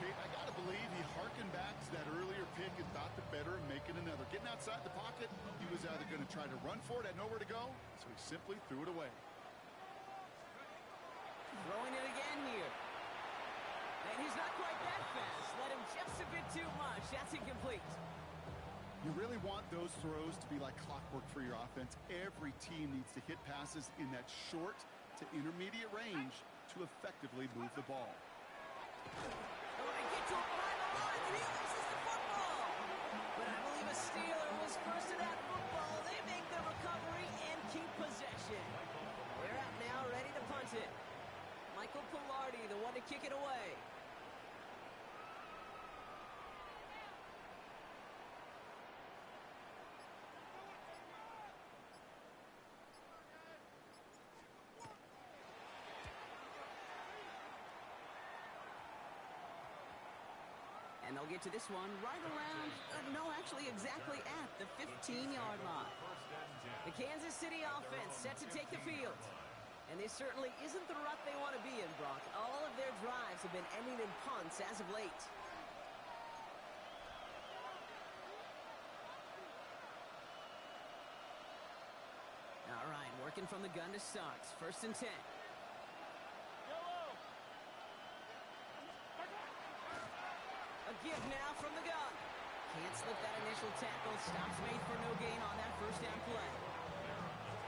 Kate, I gotta believe he harkened back to that earlier pick and thought the better of making another. Getting outside the pocket, he was either going to try to run for it, had nowhere to go, so he simply threw it away. Throwing it again here. And he's not quite that fast. Let him just a bit too much. That's incomplete. You really want those throws to be like clockwork for your offense. Every team needs to hit passes in that short to intermediate range to effectively move the ball. Oh, I get to him behind the line, and he loses the football. But I believe a Steeler was first to that football. They make the recovery and keep possession. They're out now, ready to punt it. Michael Pilardi, the one to kick it away. And they'll get to this one right around, no, actually exactly at the 15-yard line. The Kansas City offense set to take the field. And this certainly isn't the rut they want to be in, Brock. All of their drives have been ending in punts as of late. All right, working from the gun to start. First and 10. A give now from the gun. Can't slip that initial tackle. Stops made for no gain on that first down play.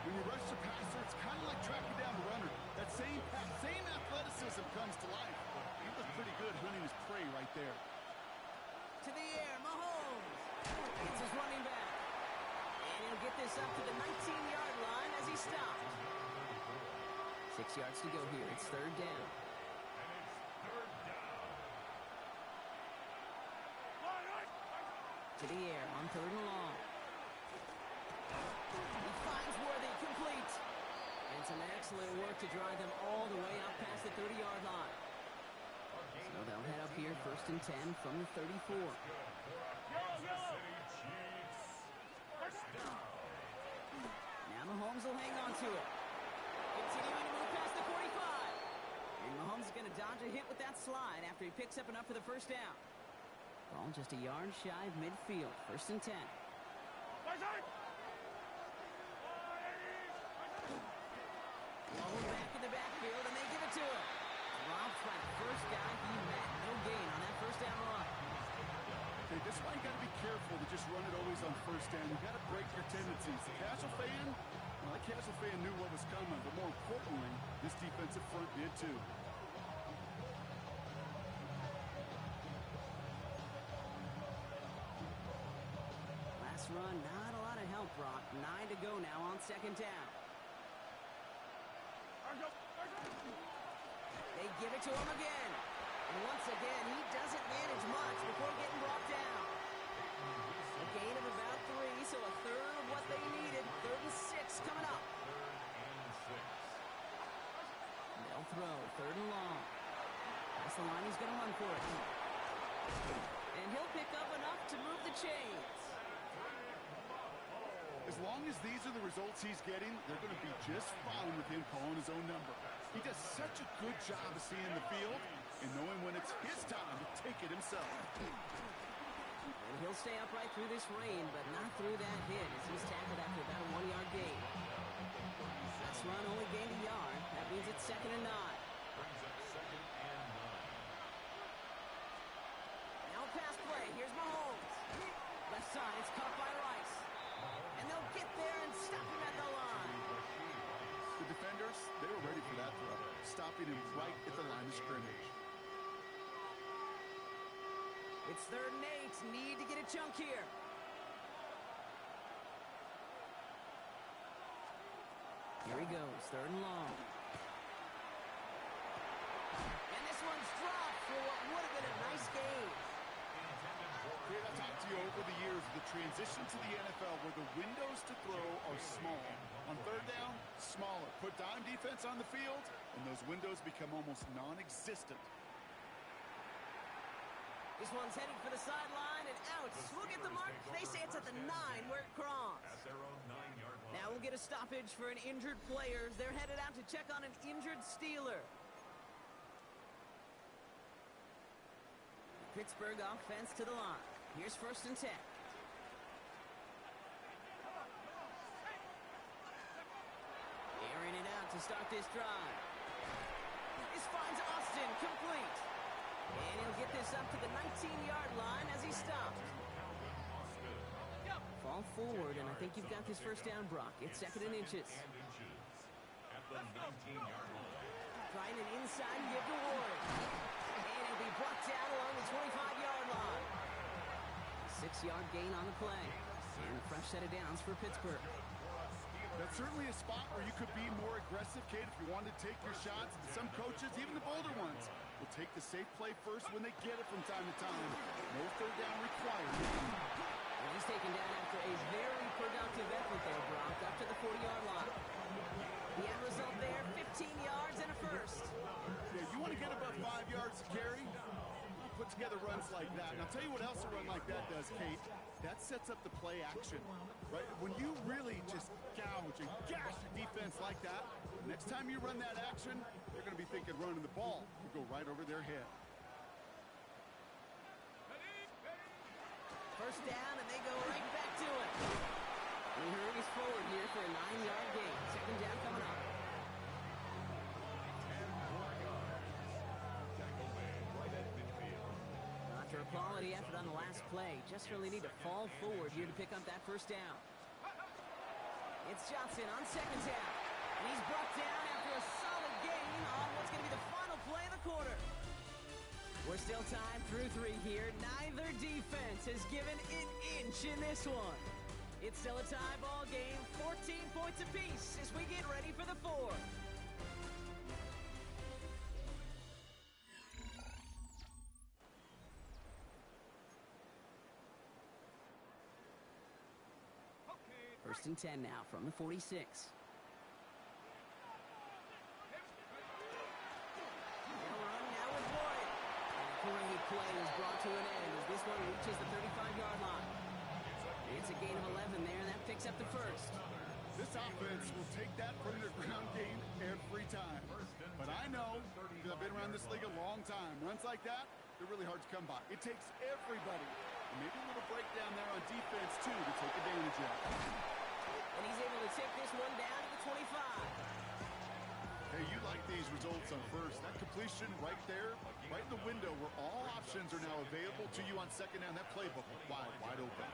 When you rush the passer, it's kind of like tracking down the runner. That same athleticism comes to life. He was pretty good hunting his prey right there. To the air, Mahomes. It's his running back. And he'll get this up to the 19-yard line as he stopped. 6 yards to go here. It's third down. To the air on third and long. He finds Worthy, complete. And some excellent work to drive them all the way out past the 30-yard line. So they'll head up here first and 10 from the 34. Now Mahomes will hang on to it. Continuing to move past the 45. And Mahomes is going to dodge a hit with that slide after he picks up enough for the first down. Ball just a yard shy of midfield. First and 10. Ball back in the backfield, and they give it to him. Dropped by the first guy he met. No gain on that first down run. Okay, this is why you got to be careful to just run it always on first down. You got to break your tendencies. The casual fan, well, the casual fan knew what was coming, but more importantly, this defensive front did too. Run, not a lot of help, Brock. 9 to go now on second down. They give it to him again. And once again, he doesn't manage much before getting brought down. A gain of about 3, so a third of what they needed. Third and 6 coming up. They'll throw, third and long. That's the line he's going to run for it. And he'll pick up enough to move the chains. As long as these are the results he's getting, they're going to be just fine with him calling his own number. He does such a good job of seeing the field and knowing when it's his time to take it himself. And he'll stay upright through this rain, but not through that hit as he's tackled after about a 1-yard gain. This run only gained a yard. That means it's second and 9. stopping him right at the line of scrimmage. It's 3rd and 8. Need to get a chunk here. Here he goes, 3rd and long. And this one's dropped for what would have been a nice game. I've talked to you over the years of the transition to the NFL where the windows to throw are small. On 3rd down, smaller. Put dime defense on the field, and those windows become almost non-existent. This one's heading for the sideline and out. We'll get the mark. They say it's at the 9 where it crossed. At their own 9-yard line. Now we'll get a stoppage for an injured player. They're headed out to check on an injured Steeler. Pittsburgh offense to the line. Here's 1st and 10. Airing it out to start this drive. This finds Austin complete. And he'll get this up to the 19-yard line as he stopped. Fall forward, and I think you've got this 1st down, Brock. It's 2nd and inches. At the 19-yard line. Trying an inside give to Ward. And he'll be brought down along the 25-yard line. 6-yard gain on the play. And a fresh set of downs for Pittsburgh. That's certainly a spot where you could be more aggressive, Kate, if you wanted to take your shots. Some coaches, even the bolder ones, will take the safe play first when they get it from time to time. No 3rd down required. And he's taken down after a very productive effort there, Brock, up to the 40-yard line. The end result there, 15 yards and a first. Yeah, you want to get above 5 yards to carry? Put together runs like that. And I'll tell you what else a run like that does, Kate. That sets up the play action, right? When you really just gouge and gash the defense like that, next time you run that action, they're going to be thinking running the ball. You go right over their head. 1st down, and they go right back to it. And he hurries forward here for a 9-yard gain. 2nd down coming up. After a quality effort on the last play, just really need to fall forward here to pick up that 1st down. It's Johnson on 2nd down. And he's brought down after a solid gain on what's going to be the final play of the quarter. We're still tied through 3 here. Neither defense has given an inch in this one. It's still a tie ball game, 14 points apiece as we get ready for the 4th. First and 10 now from the 46. Great play is brought to an end as this one reaches the 35-yard line. It's a gain of 11 there, and that picks up the first. This offense will take that from their ground game every time. But I know, because I've been around this league a long time, runs like that, they're really hard to come by. It takes everybody, and maybe a little breakdown there on defense, too, to take advantage of. And he's able to tip this one down to the 25. Hey, you like these results on 1st. That completion right there, right in the window where all options are now available to you on 2nd down. That playbook wide open.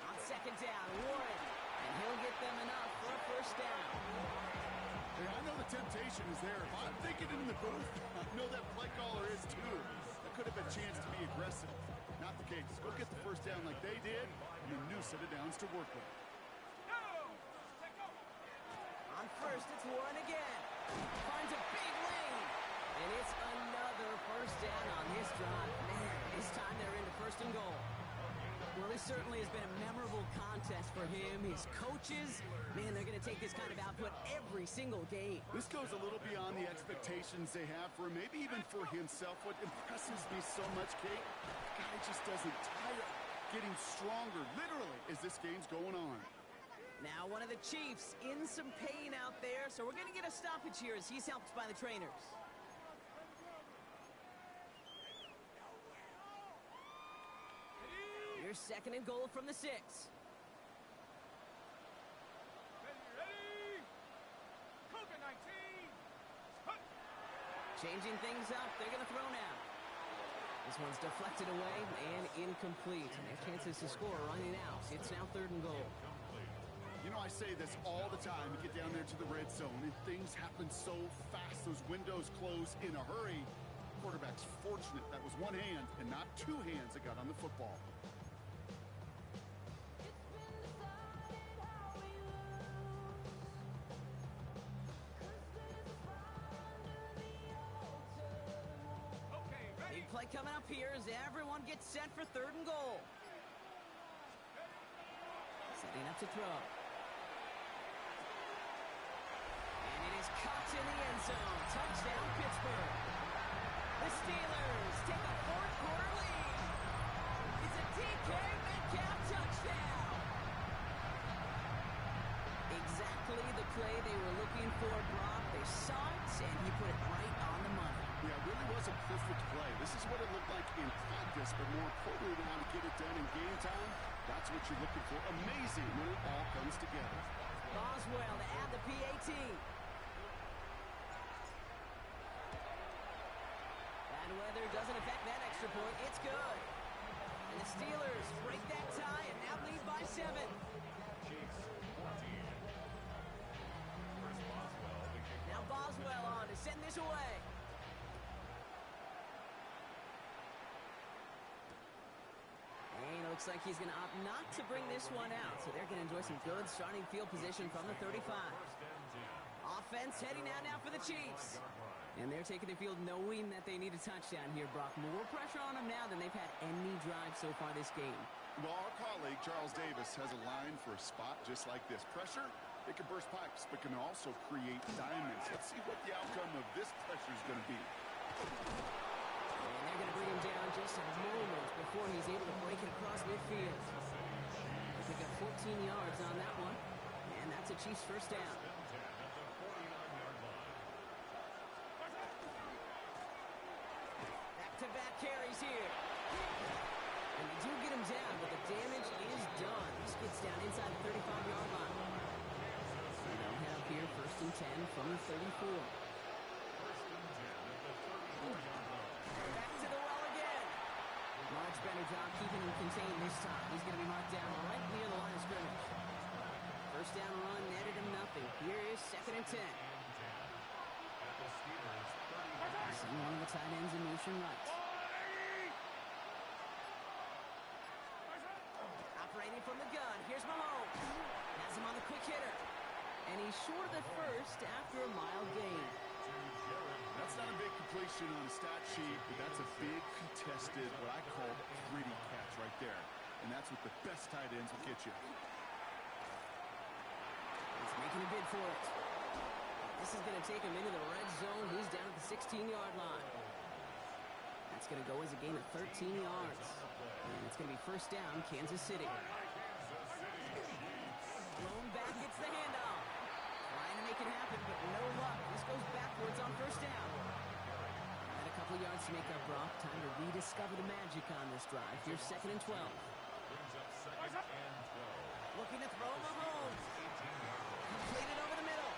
On 2nd down, Warren. And he'll get them enough for a 1st down. Hey, I know the temptation is there. If I'm thinking in the booth, I know that play caller is too. That could have been a chance to be aggressive. Not the case. Go get the 1st down like they did, and a new set of downs to work with. On 1st, it's Warren again. Finds a big lane. And it's another 1st down on this drive. Man, this time they're into 1st and goal. Well, this certainly has been a memorable contest for him. His coaches, man, they're going to take this kind of output every single game. This goes a little beyond the expectations they have for him, maybe even for himself. What impresses me so much, Kate, the guy just doesn't tire, getting stronger, literally, as this game's going on. Now one of the Chiefs in some pain out there, so we're going to get a stoppage here as he's helped by the trainers. Here's 2nd and goal from the 6. Changing things up, they're going to throw now. This one's deflected away and incomplete. And their chances to score running out. It's now 3rd and goal. You know, I say this all the time. You get down there to the red zone, and things happen so fast. Those windows close in a hurry. Quarterback's fortunate that was one hand and not two hands that got on the football. Big play coming up here as everyone gets set for 3rd and goal. Setting up to throw. And it is caught in the end zone. Touchdown, Pittsburgh. The Steelers take a 4th quarter lead. It's a DK Metcalf touchdown. Exactly the play they were looking for, Brock. They saw it, and he put it right on the money. Yeah, it really was a perfect play. This is what it looked like in practice, but more importantly, now to get it done in game time, that's what you're looking for. Amazing when it all comes together. Boswell to add the PAT. Bad weather doesn't affect that extra point. It's good. And the Steelers break that tie and now lead by 7. Now Boswell on to send this away. And it looks like he's going to opt not to bring this one out. So they're going to enjoy some good starting field position from the 35. Offense heading out now for the Chiefs. And they're taking the field knowing that they need a touchdown here, Brock. More pressure on them now than they've had any drive so far this game. Well, our colleague, Charles Davis, has a line for a spot just like this. Pressure, it can burst pipes, but can also create diamonds. Let's see what the outcome of this pressure is going to be. And they're going to bring him down just a moment before he's able to break it across midfield. They pick up 14 yards on that one, and that's a Chiefs first down. Back-to-back carries here. And they do get him down, but the damage is done. He skids down inside the 35-yard line. And they'll head up here 1st and 10 from the 34. Back to the well again. Much better job keeping him contained this time. He's going to be marked down right near the line of scrimmage. First down run netted him nothing. Here is 2nd and 10. Send one of the tight ends in motion right. Operating from the gun. Here's Mahomes. Has him on the quick hitter. And he's short of the first after a mild gain. That's not a big completion on a stat sheet, but that's a big contested, what I call gritty catch right there. And that's what the best tight ends will get you. He's making a bid for it. This is going to take him into the red zone. He's down at the 16-yard line. That's going to go as a gain of 13 yards. And it's going to be first down, Kansas City. Thrown back, gets the handoff. Trying to make it happen, but no luck. This goes backwards on first down. And a couple yards to make up, Brock. Time to rediscover the magic on this drive. Here's 2nd and 12. Looking to throw Mahomes. Completed over the middle.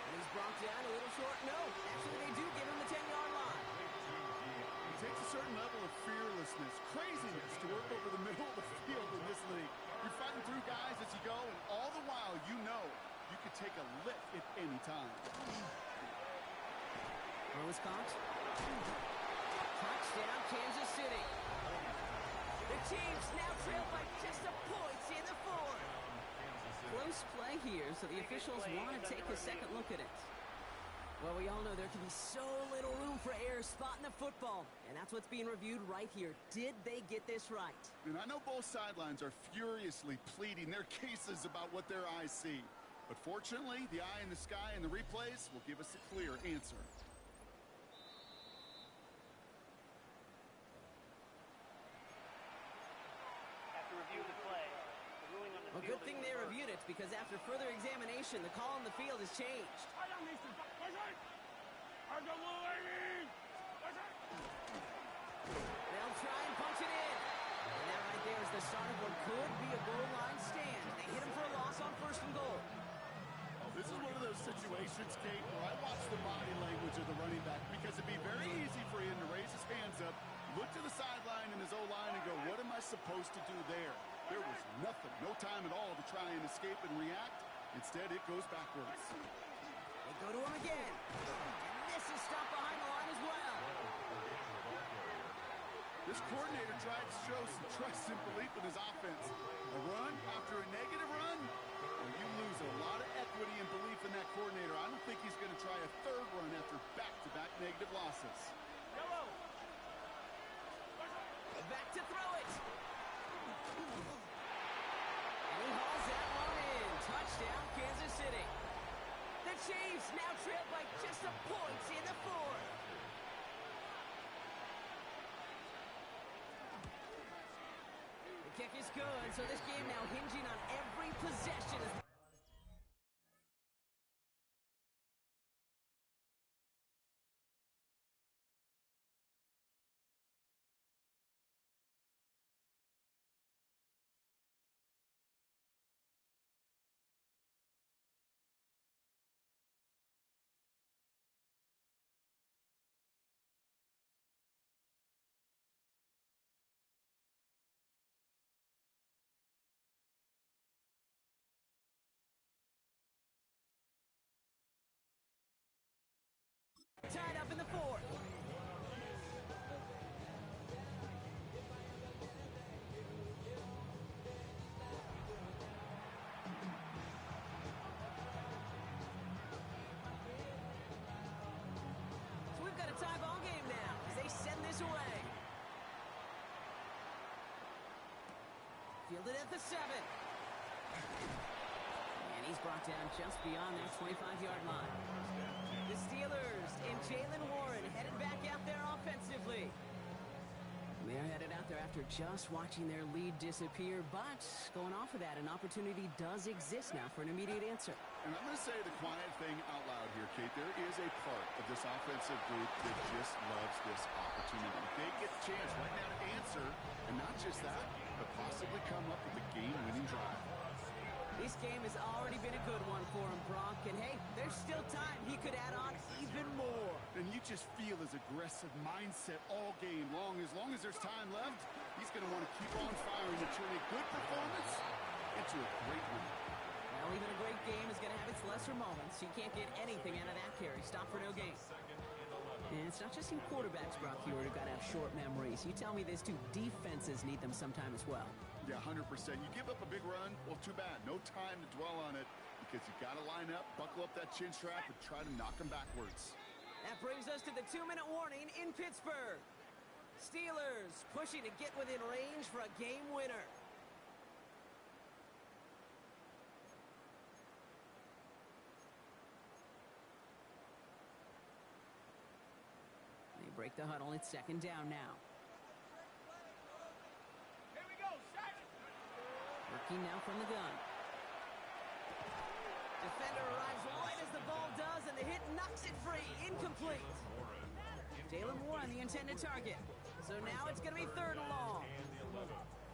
And he's brought down a little short. No, actually they do give him the 10-yard line. It takes a certain level of fearlessness, craziness to work over the middle of the field in this league. You're fighting through guys as you go, and all the while you know you could take a lift at any time. Throw is caught. Touchdown, Kansas City. The Chiefs now trail by just a point in the 4th. Close play here, so the officials want to take a second look at it. Well, we all know there can be so little room for error spotting the football, and that's what's being reviewed right here. Did they get this right? And I know both sidelines are furiously pleading their cases about what their eyes see. But fortunately, the eye in the sky and the replays will give us a clear answer. Well, good thing they reviewed it, because after further examination, the call on the field has changed. They'll try and punch it in. And that right there is the start of what could be a goal line stand. They hit him for a loss on 1st and goal. This is one of those situations, Kate, where I watch the body language of the running back, because it'd be very easy for him to raise his hands up, look to the sideline and his O-line and go, what am I supposed to do there? There was nothing, no time at all to try and escape and react. Instead, it goes backwards. They go to him again. And this is stopped behind the line as well. This coordinator tried to show some trust and belief in his offense. A run after a negative run, and you lose a lot of equity and belief in that coordinator. I don't think he's going to try a third run after back-to-back negative losses. Back to throw it. And he hauls that one in. Touchdown, Kansas City. The Chiefs now trail by just a point in the fourth. The kick is good, so this game now hinging on every possession. Tied up in the fourth. So we've got a tie ball game now as they send this away. Fielded at the 7. And he's brought down just beyond that 25-yard line. The Steelers and Jaylen Warren headed back out there offensively. They're headed out there after just watching their lead disappear, but going off of that, an opportunity does exist now for an immediate answer. And I'm going to say the quiet thing out loud here, Kate. There is a part of this offensive group that just loves this opportunity. They get the chance right now to answer, and not just that, but possibly come up with a game-winning drive. This game has already been a good one for him, Brock. And hey, there's still time. He could add on even more. And you just feel his aggressive mindset all game long. As long as there's time left, he's going to want to keep on firing to turn a good performance into a great win. Well, even a great game is going to have its lesser moments. You can't get anything out of that carry. Stop for no gain. And it's not just in quarterbacks, Brock, who've got to have short memories. You tell me this too, defenses need them sometime as well. Yeah, 100%. You give up a big run, well, too bad. No time to dwell on it because you got to line up, buckle up that chin strap, and try to knock them backwards. That brings us to the 2-minute warning in Pittsburgh. Steelers pushing to get within range for a game winner. They break the huddle. It's second down now. Working now from the gun. Defender arrives right as the ball does, and the hit knocks it free. Incomplete. Jaylen Warren, the intended target. So now it's going to be third and long.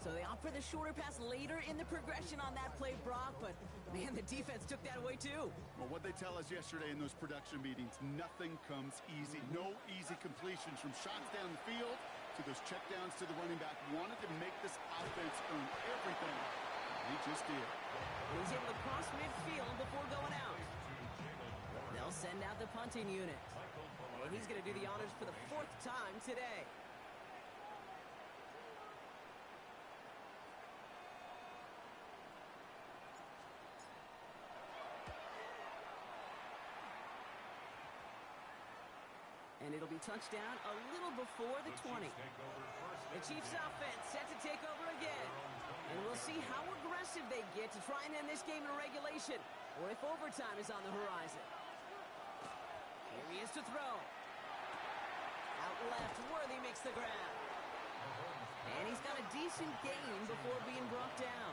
So they opt for the shorter pass later in the progression on that play, Brock, but man, the defense took that away too. Well, what they tell us yesterday in those production meetings, nothing comes easy. No easy completions from shots down the field to those checkdowns to the running back. Wanted to make this offense earn everything. He just did. He's able to cross midfield before going out. They'll send out the punting unit. And he's going to do the honors for the 4th time today. And it'll be touchdown a little before the 20. The Chiefs offense set to take over again. And we'll see how aggressive they get to try and end this game in regulation, or if overtime is on the horizon. Here he is to throw. Out left, Worthy makes the grab. And he's got a decent gain before being brought down.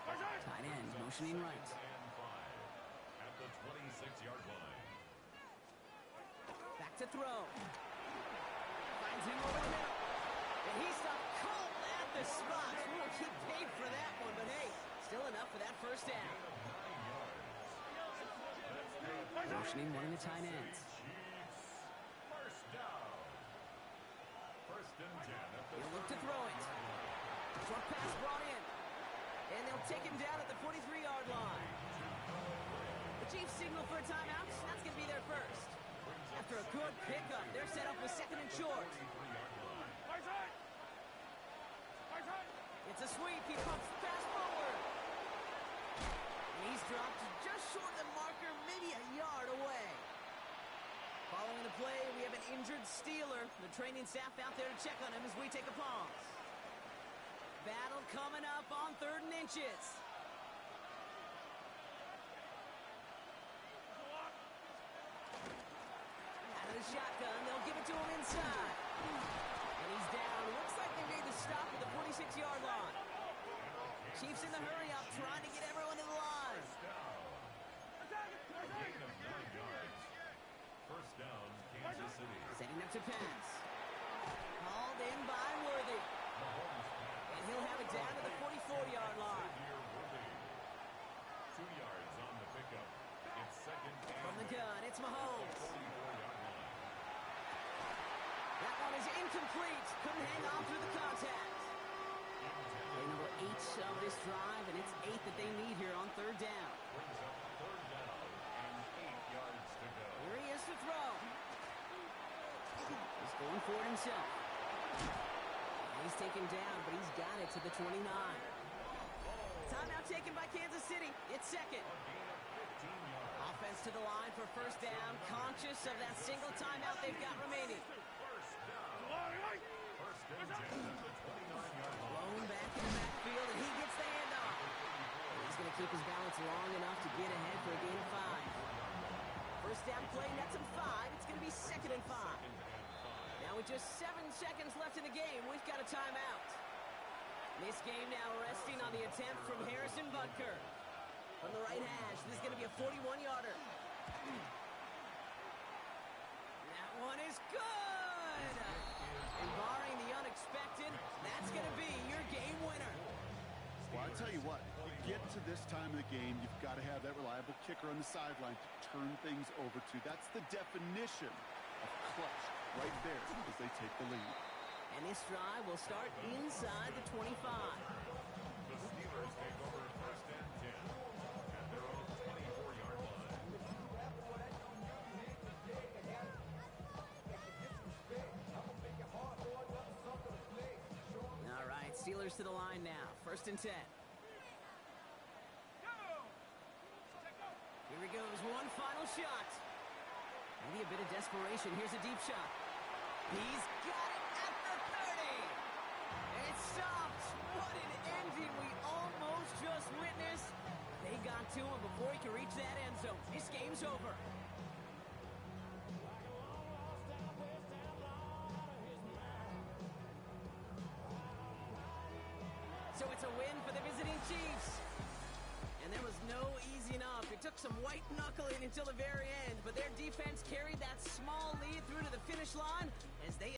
Tight end motioning right. At the 26-yard line. Back to throw. Finds him over the middle. And he stopped cold at the spot. We'll keep paid for that one, but hey, still enough for that first down. Motioning one of the tight ends. First down. First and 10 at the He'll look to throw it. Short pass brought in. And they'll take him down at the 43-yard line. The Chiefs signal for a timeout. That's going to be their first. After a good pickup, they're set up with second and short. It's a sweep. He pumps the pass forward. And he's dropped just short of the marker, maybe a yard away. Following the play, we have an injured Steeler. The training staff out there to check on him as we take a pause. Battle coming up on 3rd and inches. Out of the shotgun, they'll give it to him inside. And he's down. Looks like they made the stop at the 46-yard line. Chiefs in the hurry up, trying to get everyone to the line. First down, Kansas City. Setting up to pass. Called in by Worthy. And he'll have it down to the 44-yard line. 2 yards on the pickup. It's second and From the gun, it's Mahomes. 44-yard line. That one is incomplete. Couldn't hang on through the contact. Play number 8 of this drive, and it's 8 that they need here on 3rd down. Brings up 3rd down and 8 yards to go. Here he is to throw. He's going for it himself. He's taken down, but he's got it to the 29. Timeout taken by Kansas City. It's second. Offense to the line for first down, conscious of that single timeout they've got remaining. First down. First and 10 at the 29-yard line. Blown back in the backfield, and he gets the handoff. He's going to keep his balance long enough to get ahead for a gain of 5. First down play, nets him 5. It's going to be 2nd and 5. Now with just 7 seconds left in the game, we've got a timeout. This game now resting on the attempt from Harrison Butker. From the right hash, this is going to be a 41-yarder. That one is good! And barring the unexpected, that's going to be your game winner. Well, I tell you what, you get to this time of the game, you've got to have that reliable kicker on the sideline to turn things over to. That's the definition of clutch right there as they take the lead. And this drive will start inside the 25. The Steelers take over first and 10 at their own 24-yard line. All right, Steelers to the line now. First and 10. Here he goes, one final shot. Maybe a bit of desperation. Here's a deep shot. He's got it at the 30. It's stopped. What an ending we almost just witnessed. They got to him before he could reach that end zone. This game's over. So it's a win for the visiting Chiefs. And there was no easy enough. It took some white knuckling until the very end, but their defense carried that small lead through to the finish line as they